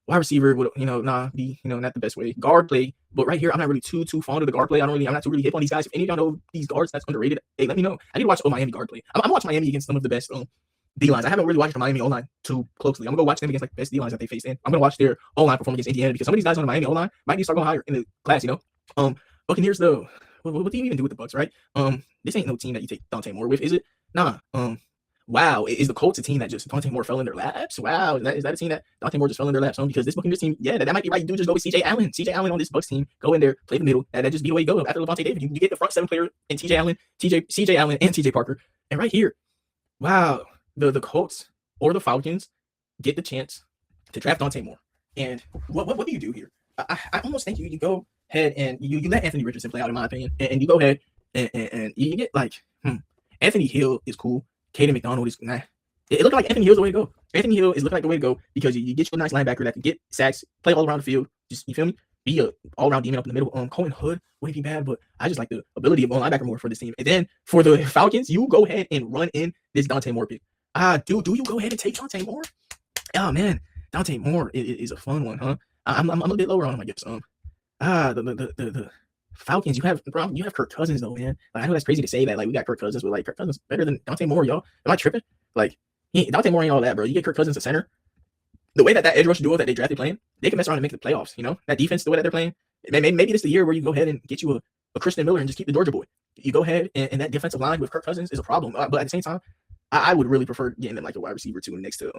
Wide receiver would not the best way. Guard play, but right here I'm not really too fond of the guard play. I'm not too really hip on these guys. If any of y'all know these guards that's underrated, hey, let me know. I need to watch Miami guard play. I'm watching Miami against some of the best D-lines. I haven't really watched the Miami O-line too closely. I'm gonna go watch them against like the best D-lines that they faced in. I'm gonna watch their O-line perform against Indiana because some of these guys on the Miami O-line might need to start going higher in the class. Buccaneers though. What do you even do with the Bucks, right? This ain't no team that you take Dante Moore with, is it? Nah. Wow, is the Colts a team that just Dante Moore fell in their laps? Wow, is that a team that Dante Moore just fell in their laps on? Because this Buccaneers team, yeah, that might be right. You do just go with CJ Allen. CJ Allen on this Bucks team, go in there, play the middle. That just be the way you go after Levante David. You get the front 7 player in CJ Allen, and TJ Parker. And right here, wow, the Colts or the Falcons get the chance to draft Dante Moore. And what do you do here? I almost think you go ahead and you let Anthony Richardson play out, in my opinion, and you go ahead and you get like Anthony Hill is cool. Caden McDonald is nah. It looked like Anthony Hill's the way to go. Anthony Hill is looking like the way to go because you get you a nice linebacker that can get sacks, play all around the field. Just you feel me? Be a all-around demon up in the middle. Cohen Hood wouldn't be bad, but I just like the ability of linebacker more for this team. And then for the Falcons, you go ahead and run in this Dante Moore pick. Do you go ahead and take Dante Moore? Oh man, Dante Moore is a fun one, huh? I'm a bit lower on him, I guess. the Falcons, you have Kirk Cousins though, man. Like, I know that's crazy to say that, like, we got Kirk Cousins, but like Kirk Cousins better than Dante Moore, y'all. Am I tripping? Like, Dante Moore ain't all that, bro. You get Kirk Cousins a center. The way that edge rush duo that they drafted playing, they can mess around and make the playoffs. You know, that defense, the way that they're playing, maybe this is the year where you go ahead and get you a Christian Miller and just keep the Georgia boy. You go ahead and that defensive line with Kirk Cousins is a problem. But at the same time, I would really prefer getting them like a wide receiver too next to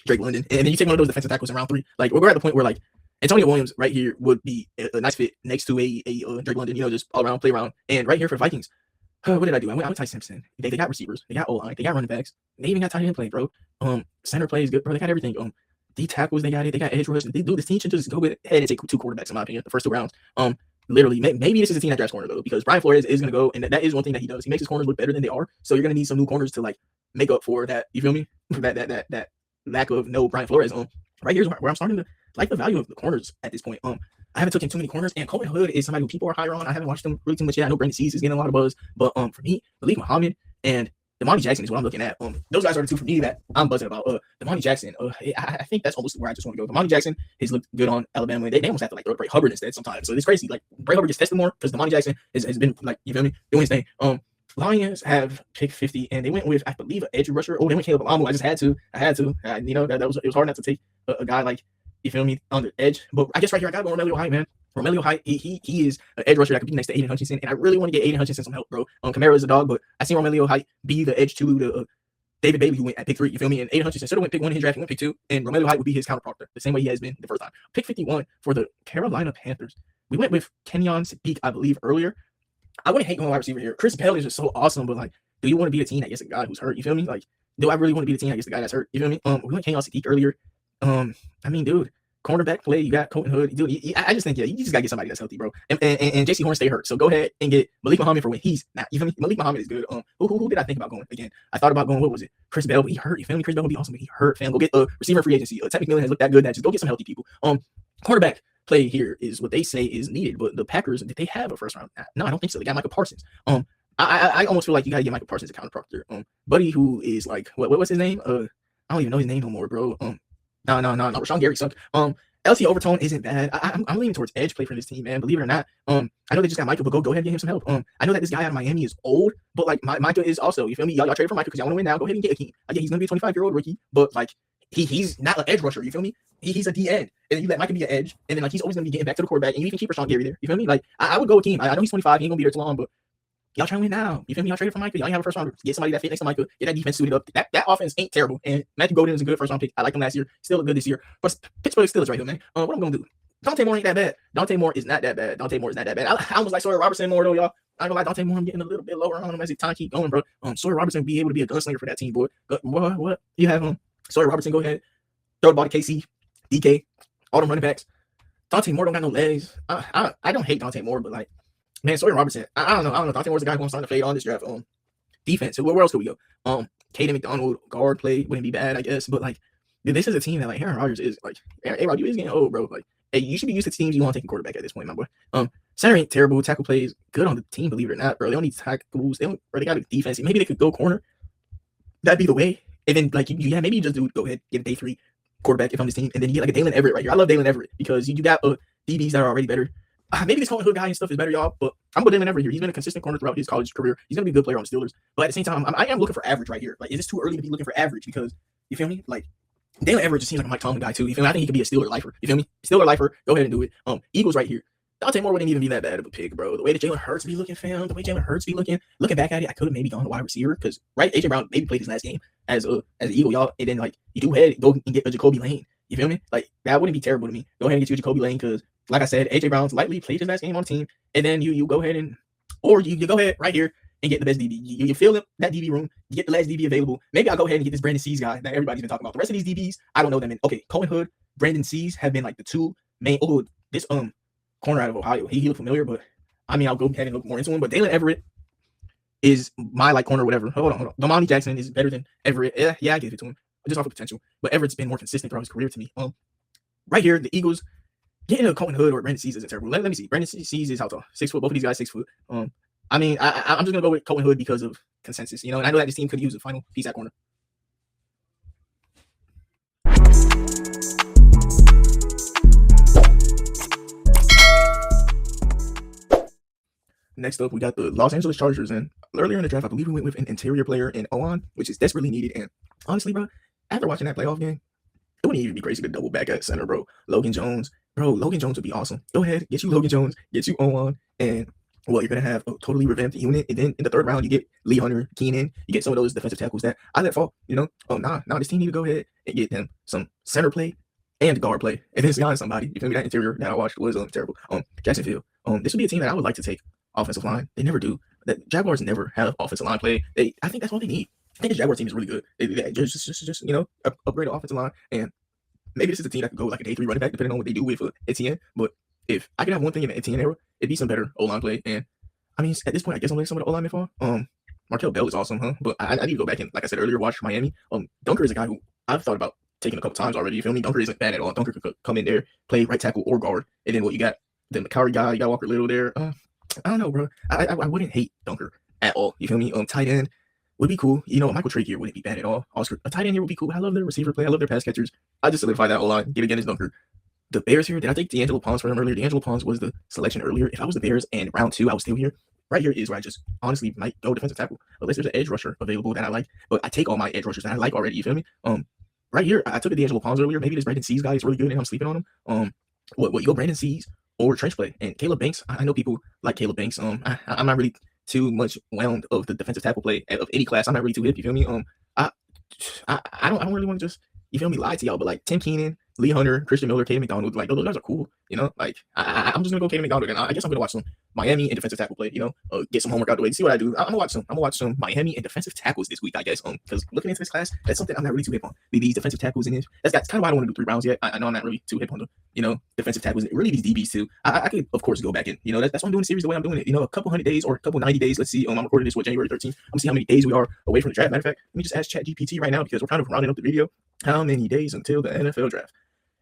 Drake London, and then you take one of those defensive tackles in round 3. Like, we're at the point where like Antonio Williams right here would be a nice fit next to a Drake London. You know, just all around play around. And right here for the Vikings, what did I do? I went Ty Simpson. They got receivers, they got O-line, they got running backs, they even got tight end play, bro. Center play is good, bro. They got everything. D tackles, they got it. They got edge rush. This team should just go ahead and take 2 quarterbacks, in my opinion, the first 2 rounds. Literally, maybe this is a team that drafts corner though, because Brian Flores is gonna go, and that is one thing that he does. He makes his corners look better than they are. So you're gonna need some new corners to like make up for that. You feel me? That lack of no Brian Flores. Right here's where I'm starting to like the value of the corners at this point. I haven't taken too many corners, and Coleman Hood is somebody who people are higher on. I haven't watched him really too much yet. I know Brandon Seas is getting a lot of buzz, but for me, Malik Muhammad and Damani Jackson is what I'm looking at. Those guys are the 2 for me that I'm buzzing about. Damani Jackson, I think that's almost where I just want to go. Damani Jackson has looked good on Alabama. They almost have to like throw Bray Hubbard instead sometimes. So it's crazy. Like, Bray Hubbard gets tested more because Damani Jackson has been like, you feel me, doing his thing. Lions have picked 50, and they went with, I believe, an edge rusher. They went Caleb Alamu. I just had to. You know, it was hard not to take a guy like, you feel me, on the edge. But I guess right here I got Romelio Height, man. Romelio Height, he is an edge rusher that could be next to Aiden Hutchinson, and I really want to get Aiden Hutchinson some help, bro. Kamara is a dog, but I seen Romelio Height be the edge to the David Bailey, who went at pick 3, you feel me? And Aiden Hutchinson should have went pick 1 in his draft, he went pick 2, and Romelio Height would be his counterpart, the same way he has been the first time. Pick 51 for the Carolina Panthers. We went with Kenyon Sadiq, I believe, earlier. I wouldn't hate going wide receiver here. Chris Bell is just so awesome, but like, do you want to be the team that gets a guy who's hurt? You feel me? Like, do I really want to be the team that gets the guy that's hurt? You feel me? We went Kenyon Sadiq earlier. I mean, dude, cornerback play, you got Colton Hood. Dude, I just think, yeah, you just got to get somebody that's healthy, bro. And JC Horn stay hurt. So go ahead and get Malik Muhammad for when he's not. You feel me? Malik Muhammad is good. Who did I think about going again? I thought about going, what was it? Chris Bell, but he hurt. You feel me? Chris Bell would be awesome, but he hurt, fam. Go get a receiver free agency. Tevin McMillan has looked that good. That just go get some healthy people. Cornerback play here is what they say is needed, but the Packers, did they have a first round? No, I don't think so. They got Micah Parsons. I almost feel like you gotta get Micah Parsons a counterpart. Buddy, who is like, what was his name? I don't even know his name no more, bro. No. Rashawn Gary sucked. LT Overtone isn't bad. I'm leaning towards edge play for this team, man. Believe it or not. I know they just got Micah, but go ahead and get him some help. I know that this guy out of Miami is old, but like Micah is also, you feel me? Y'all traded for Micah because y'all want to win now. Go ahead and get Akeem. Yeah, he's gonna be a 25-year-old rookie, but like he's not an edge rusher. You feel me? He's a D end, and then you let Micah be an edge, and then like he's always gonna be getting back to the quarterback, and you can keep Rashawn Gary there. You feel me? Like I would go with Akeem. I know he's 25. He ain't gonna be there too long, but y'all trying to win now. You feel me? Y'all traded for Micah. Y'all ain't have a first rounder. Get somebody that fit next to Micah. Get that defense suited up. That offense ain't terrible. And Matthew Golden is a good first round pick. I liked him last year. Still look good this year. But Pittsburgh Steelers right here, man. What I'm gonna do? Dante Moore ain't that bad. Dante Moore is not that bad. I almost like Sawyer Robertson more though, y'all. I don't like Dante Moore. I'm getting a little bit lower on him as the time keep going, bro. Sawyer Robertson be able to be a gunslinger for that team, boy. What? You have Sawyer Robertson. Go ahead. Throw the ball to KC, DK, all them running backs. Dante Moore don't got no legs. I don't hate Dante Moore, but like, man, Sawyer Robertson. I don't know. Dante Moore's the guy who's starting to fade on this draft. Defense. Where else could we go? Caden McDonald guard play wouldn't be bad, I guess. But like, dude, this is a team that like Aaron Rodgers is like. Rod, you is getting old, bro. Like, hey, you should be used to teams you want to take a quarterback at this point, my boy. Center ain't terrible. Tackle plays good on the team, believe it or not, bro. They don't need tackles. They got a defense. Maybe they could go corner. That'd be the way. And then like, maybe you just go ahead get a day 3 quarterback if I'm this team, and then you get like a Dalen Everett right here. I love Dalen Everett because you got DBs that are already better. Maybe this Colton Hood guy and stuff is better, y'all, but I'm going to Dalen Everett here. He's been a consistent corner throughout his college career. He's going to be a good player on the Steelers. But at the same time, I am looking for average right here. Like, is this too early to be looking for average? Because, you feel me? Like, Dalen Everett just seems like a Mike Tomlin guy, too. You feel me? I think he could be a Steeler lifer. You feel me? Steeler lifer. Go ahead and do it. Eagles right here. Dante Moore wouldn't even be that bad of a pick, bro. The way that Jalen Hurts be looking, fam. The way Jalen Hurts be looking back at it, I could have maybe gone to wide receiver because, right, AJ Brown maybe played his last game as an Eagle, y'all. And then, like, you do head, go and get a Jacoby Lane. You feel me? Like, that wouldn't be terrible to me. Go ahead and get you a Jacoby Lane because, like I said, AJ Brown's lightly played his last game on the team. And then you go ahead and, or you go ahead right here and get the best DB. You fill up that DB room, you get the last DB available. Maybe I'll go ahead and get this Brandon Seas guy that everybody's been talking about. The rest of these DBs, I don't know them. Okay, Cohen Hood, Brandon Seas have been like the 2 main. This corner out of Ohio, he looked familiar, but I mean, I'll go ahead and look more into him. But Dalen Everett is my like corner, whatever. Hold on. Damani Jackson is better than Everett. Yeah, I give it to him just off of potential. But Everett's been more consistent throughout his career to me. Right here, the Eagles getting a Cohen Hood or Brandon Seas isn't terrible. Let me see. Brandon Seas is how tall? 6 foot. Both of these guys 6 foot. I mean, I'm just gonna go with Cohen Hood because of consensus, you know. And I know that this team could use a final piece at corner. next up, we got the Los Angeles Chargers. And earlier in the draft, I believe we went with an interior player in Owan, which is desperately needed. And honestly, bro, after watching that playoff game, it wouldn't even be crazy to double back at center, bro. Logan Jones, bro, Logan Jones would be awesome. Go ahead, get you Logan Jones, get you Owan, and well, you're gonna have a totally revamped unit. And then in the third round, you get Lee Hunter, Keenan, you get some of those defensive tackles that I let fall. You know, this team need to go ahead and get them some center play and guard play, and then sign somebody. You feel me? That interior that I watched was terrible. Jacksonville. This would be a team that I would like to take offensive line. They never do. The Jaguars never have offensive line play. I think that's all they need. I think the Jaguar team is really good. They just upgrade the offensive line, and maybe this is a team that could go like an A3 running back, depending on what they do with Etienne. But if I could have one thing in the Etienne era, it'd be some better O-line play. And I mean, at this point, I guess I'm letting some of the O-line fall. Markel Bell is awesome, huh? But I need to go back and, like I said earlier, watch Miami. Dunker is a guy who I've thought about taking a couple times already. You feel me? Dunker isn't bad at all. Dunker could come in there, play right tackle or guard. And then what you got, the McCowery guy, you got Walker Little there. I don't know, bro. I wouldn't hate Dunker at all. You feel me? Tight end would be cool. You know, Michael Trake here wouldn't be bad at all. Oscar, a tight end here would be cool. I love their receiver play. I love their pass catchers. I just solidify that O-line. Give again is Dunker. The Bears here, did I take D'Angelo Pons for them earlier? D'Angelo Pons was the selection earlier. If I was the Bears and round 2, I was still here. Right here is where I just honestly might go defensive tackle, unless there's an edge rusher available that I like. But I take all my edge rushers that I like already. You feel me? Right here, I took a D'Angelo Pons earlier. Maybe this Brandon Seas guy is really good and I'm sleeping on him. What you go Brandon Seas or trench play? And Caleb Banks, I know people like Caleb Banks. I'm not really too much wound of the defensive tackle play of any class. I'm not really too hip. You feel me? I don't really want to just, you feel me, lie to y'all. But like Tim Keenan, Lee Hunter, Christian Miller, Caden McDonald, like those guys are cool. You know, like I'm just gonna go Caden McDonald, and I guess I'm gonna watch some Miami and defensive tackle play. You know, get some homework out the way. See what I do. I'm gonna watch some Miami and defensive tackles this week, I guess. Because looking into this class, that's something I'm not really too hip on. These defensive tackles in it. That's kind of why I don't want to do 3 rounds yet. I know I'm not really too hip on the defensive tackles. Really these DBs too. I could of course go back and that's why I'm doing the series the way I'm doing it. A couple 100 days or a couple 90 days. Let's see. I'm recording this January 13th. I'm gonna see how many days we are away from the draft. Matter of fact, let me just ask ChatGPT right now because we're kind of rounding up the video. How many days until the NFL draft?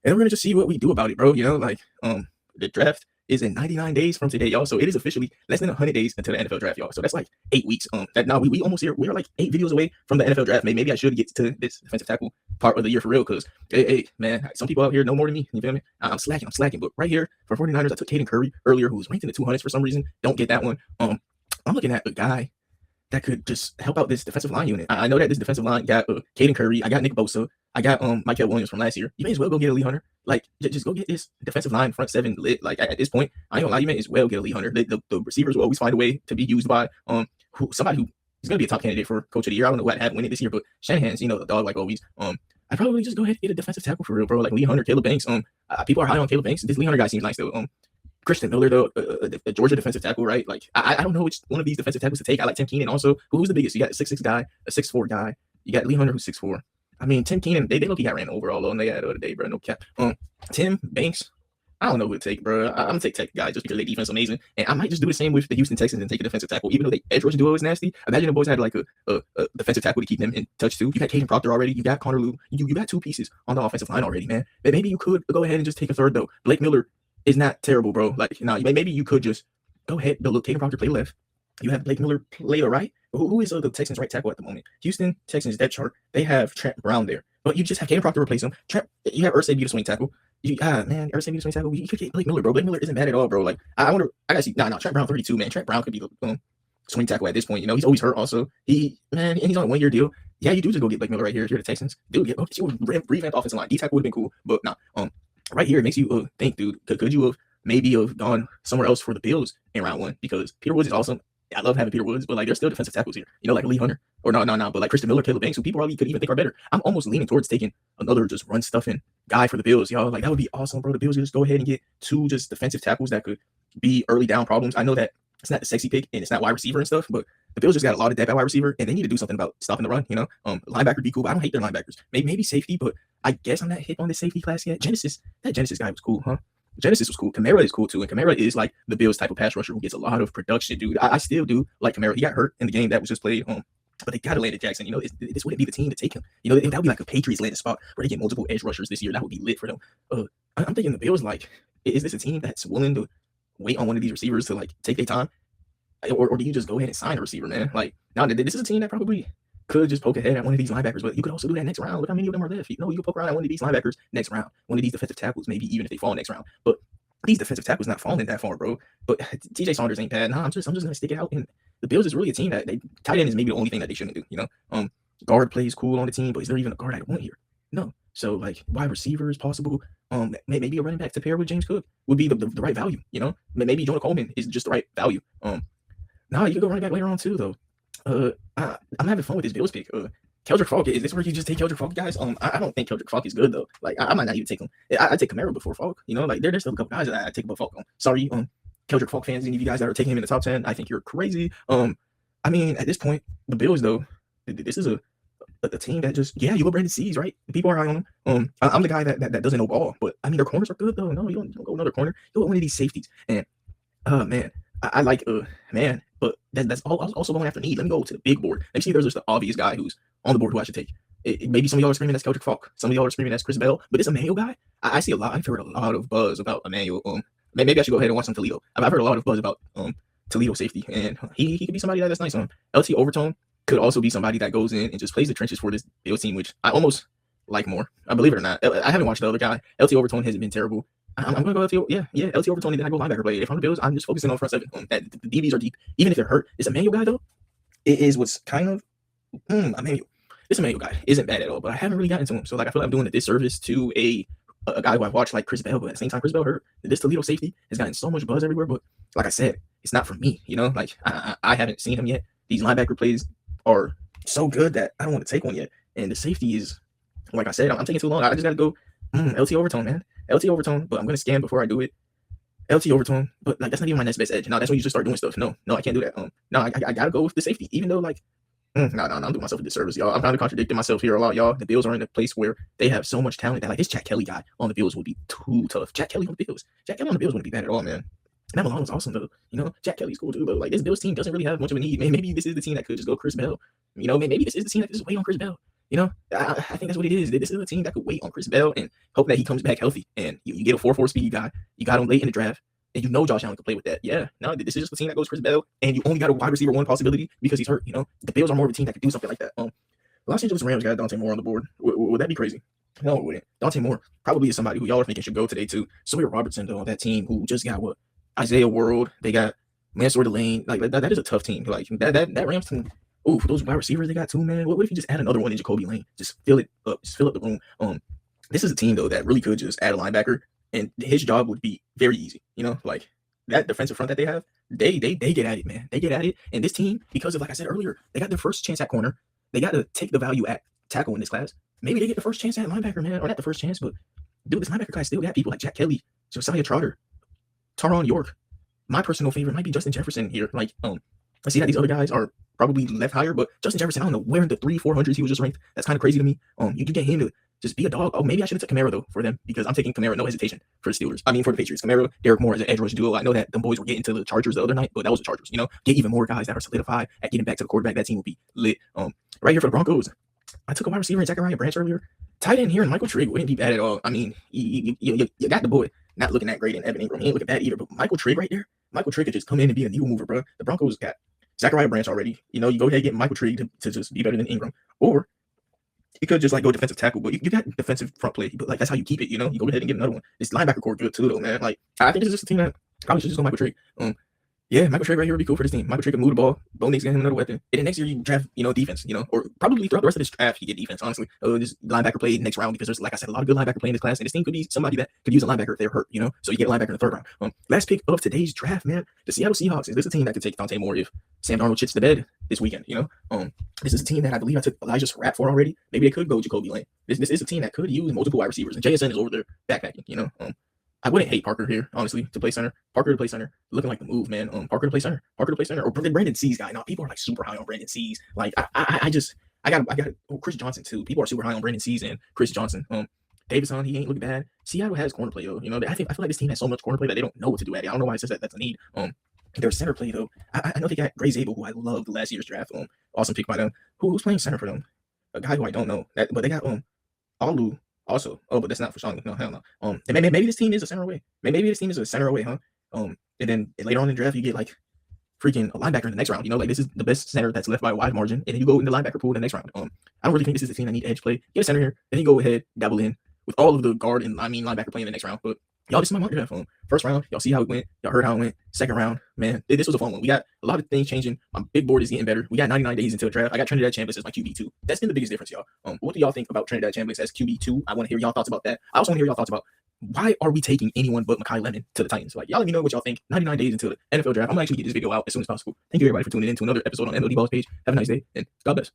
And we're gonna just see what we do about it, bro. The draft is in 99 days from today, y'all. So it is officially less than 100 days until the NFL draft, y'all. So that's like 8 weeks. We almost here. We are like 8 videos away from the NFL draft. Maybe I should get to this defensive tackle part of the year for real, because hey, man, some people out here know more than me. You feel me? I'm slacking. But right here for 49ers, I took Caden Curry earlier, who was ranked in the 200s for some reason. Don't get that one. I'm looking at a guy that could just help out this defensive line unit. I know that this defensive line got Caden Curry. I got Nick Bosa. I got Michael Williams from last year. You may as well go get a Lee Hunter. Like, just go get this defensive line front 7 lit. Like, at this point, I ain't gonna lie, you may as well get a Lee Hunter. The receivers will always find a way to be used by somebody who is gonna be a top candidate for coach of the year. I don't know what happened winning this year, but Shanahan's, the dog like always. I'd probably just go ahead and get a defensive tackle for real, bro. Like Lee Hunter, Caleb Banks. People are high on Caleb Banks. This Lee Hunter guy seems nice though. Christian Miller, though, the Georgia defensive tackle, right? Like, I don't know which one of these defensive tackles to take. I like Tim Keenan also. Who's the biggest? You got a 6'6" guy, a 6'4" guy. You got Lee Hunter, who's 6'4". I mean, Tim Keenan, they look, he got ran overall, though, and they had the other day, bro. No cap. Tim Banks, I don't know who to take, bro. I'm going to take tech guy just because their defense is amazing. And I might just do the same with the Houston Texans and take a defensive tackle, even though the edge rush duo is nasty. Imagine the boys had like a defensive tackle to keep them in touch, too. You got Caden Proctor already. You got Connor Lew. You got 2 pieces on the offensive line already, man. But maybe you could go ahead and just take a third, though. Blake Miller is not terrible, bro. Like, maybe you could just go ahead. Look, Caden Proctor play left. You have Blake Miller play the right. Who is the Texans right tackle at the moment? Houston Texans depth chart. They have Trent Brown there, but you just have Caden Proctor replace him. You have Irsay be the swing tackle. Irsay be the swing tackle. You could get Blake Miller, bro. Blake Miller isn't bad at all, bro. Like, I wonder. I gotta see. Trent Brown 32, man. Trent Brown could be the swing tackle at this point. He's always hurt. Also, he's on a 1-year deal. Yeah, you do just go get Blake Miller right here. If you're the Texans, dude, get you revamp offensive line. D tackle would have been cool, but nah. Right here it makes you think, dude. Could you have maybe gone somewhere else for the Bills in round 1? Because Peter Woods is awesome. I love having Peter Woods, but like there's still defensive tackles here. Like Lee Hunter or no, but like Christian Miller, Caleb Banks, who people probably could even think are better. I'm almost leaning towards taking another just run stuffing guy for the Bills, y'all. Like that would be awesome, bro. The Bills just go ahead and get 2 just defensive tackles that could be early down problems. I know that it's not the sexy pick and it's not wide receiver and stuff, but the Bills just got a lot of depth at wide receiver and they need to do something about stopping the run. Linebacker would be cool, but I don't hate their linebackers. Maybe safety, but I guess I'm not hit on this safety class yet. That Genesis guy was cool, huh? Genesis was cool. Kamara is cool too, and Kamara is like the Bills type of pass rusher who gets a lot of production, dude. I still do like Kamara. He got hurt in the game that was just played, but they got to Landon Jackson. This wouldn't be the team to take him. That would be like a Patriots landing spot where they get multiple edge rushers this year. That would be lit for them. I'm thinking the Bills, like, is this a team that's willing to wait on one of these receivers to like take their time, or do you just go ahead and sign a receiver, man? Like, now this is a team that probably could just poke ahead at one of these linebackers, but you could also do that next round. Look how many of them are left. You could poke around at one of these linebackers next round, one of these defensive tackles, maybe even if they fall next round. But these defensive tackles not falling that far, bro. But TJ Saunders ain't bad. Nah, I'm just gonna stick it out. And the Bills is really a team that tight end is maybe the only thing that they shouldn't do. Guard plays cool on the team, but is there even a guard I want here? No. So like wide receiver is possible. Maybe a running back to pair with James Cook would be the right value. Maybe Jonah Coleman is just the right value. Nah, you could go running back later on too though. I'm having fun with this Bills pick. Keldrick Falk, is this where you just take Keldrick Falk, guys? I don't think Keldrick Falk is good though. Like I might not even take him. I take Kamara before Falk. Like there's still a couple guys that I take above Falk. Sorry, Keldrick Falk fans, any of you guys that are taking him in the top 10, I think you're crazy. I mean, at this point, the Bills though, this is a team that just you love Brandon Seas, right? People are high on him. I'm the guy that doesn't know ball, but I mean their corners are good though. No, you don't go another corner. You go one of these safeties, and man, I like man, but that's also going after need. Let me go to the big board. Let me see if there's just the obvious guy who's on the board who I should take. Maybe some of y'all are screaming that's Keldrick Falk. Some of y'all are screaming that's Chris Bell. But this Emmanuel guy, I see a lot. I've heard a lot of buzz about Emmanuel. Maybe I should go ahead and watch some Toledo. I've heard a lot of buzz about Toledo safety, and he could be somebody that's nice. LT Overton could also be somebody that goes in and just plays the trenches for this Bills team, which I almost like more. I believe it or not. I haven't watched the other guy. LT Overton hasn't been terrible. I'm going to go LT. Yeah. LT Overton, and then I go linebacker play. If I'm the Bills, I'm just focusing on front seven. The DBs are deep. Even if they're hurt, this Emmanuel guy, though, it is what's kind of Emmanuel. This Emmanuel guy isn't bad at all, but I haven't really gotten to him. So, like, I feel like I'm doing a disservice to a guy who I've watched like Chris Bell, but at the same time, Chris Bell hurt. This Toledo safety has gotten so much buzz everywhere, but like I said, it's not for me, Like, I haven't seen him yet. These linebacker plays are so good that I don't want to take one yet. And the safety is, like I said, I'm taking too long. I just got to go LT Overton, man. LT Overton, but I'm going to scan before I do it. LT Overton, but like that's not even my next best edge. No, that's when you just start doing stuff. No, I can't do that. No, I got to go with the safety, even though like, no, I'm doing myself a disservice, y'all. I'm kind of contradicting myself here a lot, y'all. The Bills are in a place where they have so much talent that like this Jack Kelly guy on the Bills would be too tough. Jack Kelly on the Bills wouldn't be bad at all, man. Matt Milano's awesome though. Jack Kelly's cool too, but like this Bills team doesn't really have much of a need. Maybe this is the team that could just go Chris Bell. Maybe this is the team that could just wait on Chris Bell. I think that's what it is. This is a team that could wait on Chris Bell and hope that he comes back healthy. And you get a 4.4 speed guy. You got him late in the draft. And Josh Allen could play with that. Yeah, no, this is just the team that goes Chris Bell, and you only got a wide receiver one possibility because he's hurt. The Bills are more of a team that could do something like that. Los Angeles Rams got Dante Moore on the board. Would that be crazy? No, it wouldn't. Dante Moore probably is somebody who y'all are thinking should go today too. Sawyer Robertson, though, on that team who just got Isaiah World. They got Mansour Delane. Like that is a tough team. Like that Rams team. Oh, for those wide receivers they got too, man. What if you just add another one in Jacoby Lane? Just fill it up. Just fill up the room. This is a team though that really could just add a linebacker, and his job would be very easy. Like. That defensive front that they have, they get at it, man. They get at it. And this team, because of, like I said earlier, they got their first chance at corner. They got to take the value at tackle in this class. Maybe they get the first chance at linebacker, man. Or not the first chance, but dude, this linebacker class still got people like Jack Kelly, Josiah Trotter, Taron York. My personal favorite might be Justin Jefferson here. Like, I see that these other guys are probably left higher, but Justin Jefferson, I don't know where in the 300-400s he was just ranked. That's kind of crazy to me. You can get him to just be a dog. Oh, maybe I should have took Kamara though for them because I'm taking Kamara, no hesitation for the Steelers. For the Patriots. Kamara, Derek Moore as an edge rush duo. I know that them boys were getting to the Chargers the other night, but that was the Chargers. Get even more guys that are solidified at getting back to the quarterback. That team will be lit. Right here for the Broncos, I took a wide receiver in Zachariah Branch earlier. Tight end here, and Michael Trigg wouldn't be bad at all. You got the boy. Not looking that great in Evan Ingram. He ain't looking bad either. But Michael Trigg right there, Michael Trigg could just come in and be a needle mover, bro. The Broncos got Zachariah Branch already. You go ahead and get Michael Trigg to just be better than Ingram, or you could just like go defensive tackle, but you got defensive front play. But like that's how you keep it, You go ahead and get another one. This linebacker core good too, though, man. Like I think this is just a team that probably should just go Michael Trigg. Yeah, Michael Trigg right here would be cool for this team. Michael Trigg can move the ball. Bo Nix get him another weapon. And then next year you draft, defense, or probably throughout the rest of this draft you get defense. Honestly, this linebacker play next round because there's, like I said, a lot of good linebacker play in this class, and this team could be somebody that could use a linebacker if they're hurt. So you get a linebacker in the third round. Last pick of today's draft, man. The Seattle Seahawks. Is this a team that could take Dante Moore if Sam Darnold shits the bed this weekend? This is a team that I believe I took Elijah Surratt for already. Maybe they could go Jacoby Lane. This is a team that could use multiple wide receivers, and JSN is over there backpacking. I wouldn't hate Parker here, honestly, to play center. Parker to play center, looking like the move, man. Parker to play center, or Brandon Seas guy. Now people are like super high on Brandon Seas. Like I got Chris Johnson too. People are super high on Brandon Seas and Chris Johnson. Davison, he ain't looking bad. Seattle has corner play though. I feel like this team has so much corner play that they don't know what to do at it. I don't know why it says that that's a need. Their center play though. I know they got Gray Zabel, who I loved last year's draft. Awesome pick by them. Who's playing center for them? A guy who I don't know. But they got Alu. Also, but that's not for Sean. No, hell no. And maybe this team is a center away. Maybe this team is a center away, huh? And then later on in the draft, you get like freaking a linebacker in the next round. Like this is the best center that's left by a wide margin. And then you go in the linebacker pool in the next round. I don't really think this is the team that need edge play. Get a center here, then you go ahead, dabble in with all of the guard and linebacker play in the next round. But y'all, this is my mock draft. First round, y'all see how it went. Y'all heard how it went. Second round, man, this was a fun one. We got a lot of things changing. My big board is getting better. We got 99 days until draft. I got Trinidad Chambliss as my QB2. That's been the biggest difference, y'all. What do y'all think about Trinidad Chambliss as QB2? I want to hear y'all thoughts about that. I also want to hear y'all thoughts about why are we taking anyone but Mekhi Lemon to the Titans? Like, y'all let me know what y'all think. 99 days until the NFL draft. I'm gonna actually get this video out as soon as possible. Thank you everybody for tuning in to another episode on MLD Balls page. Have a nice day and God bless.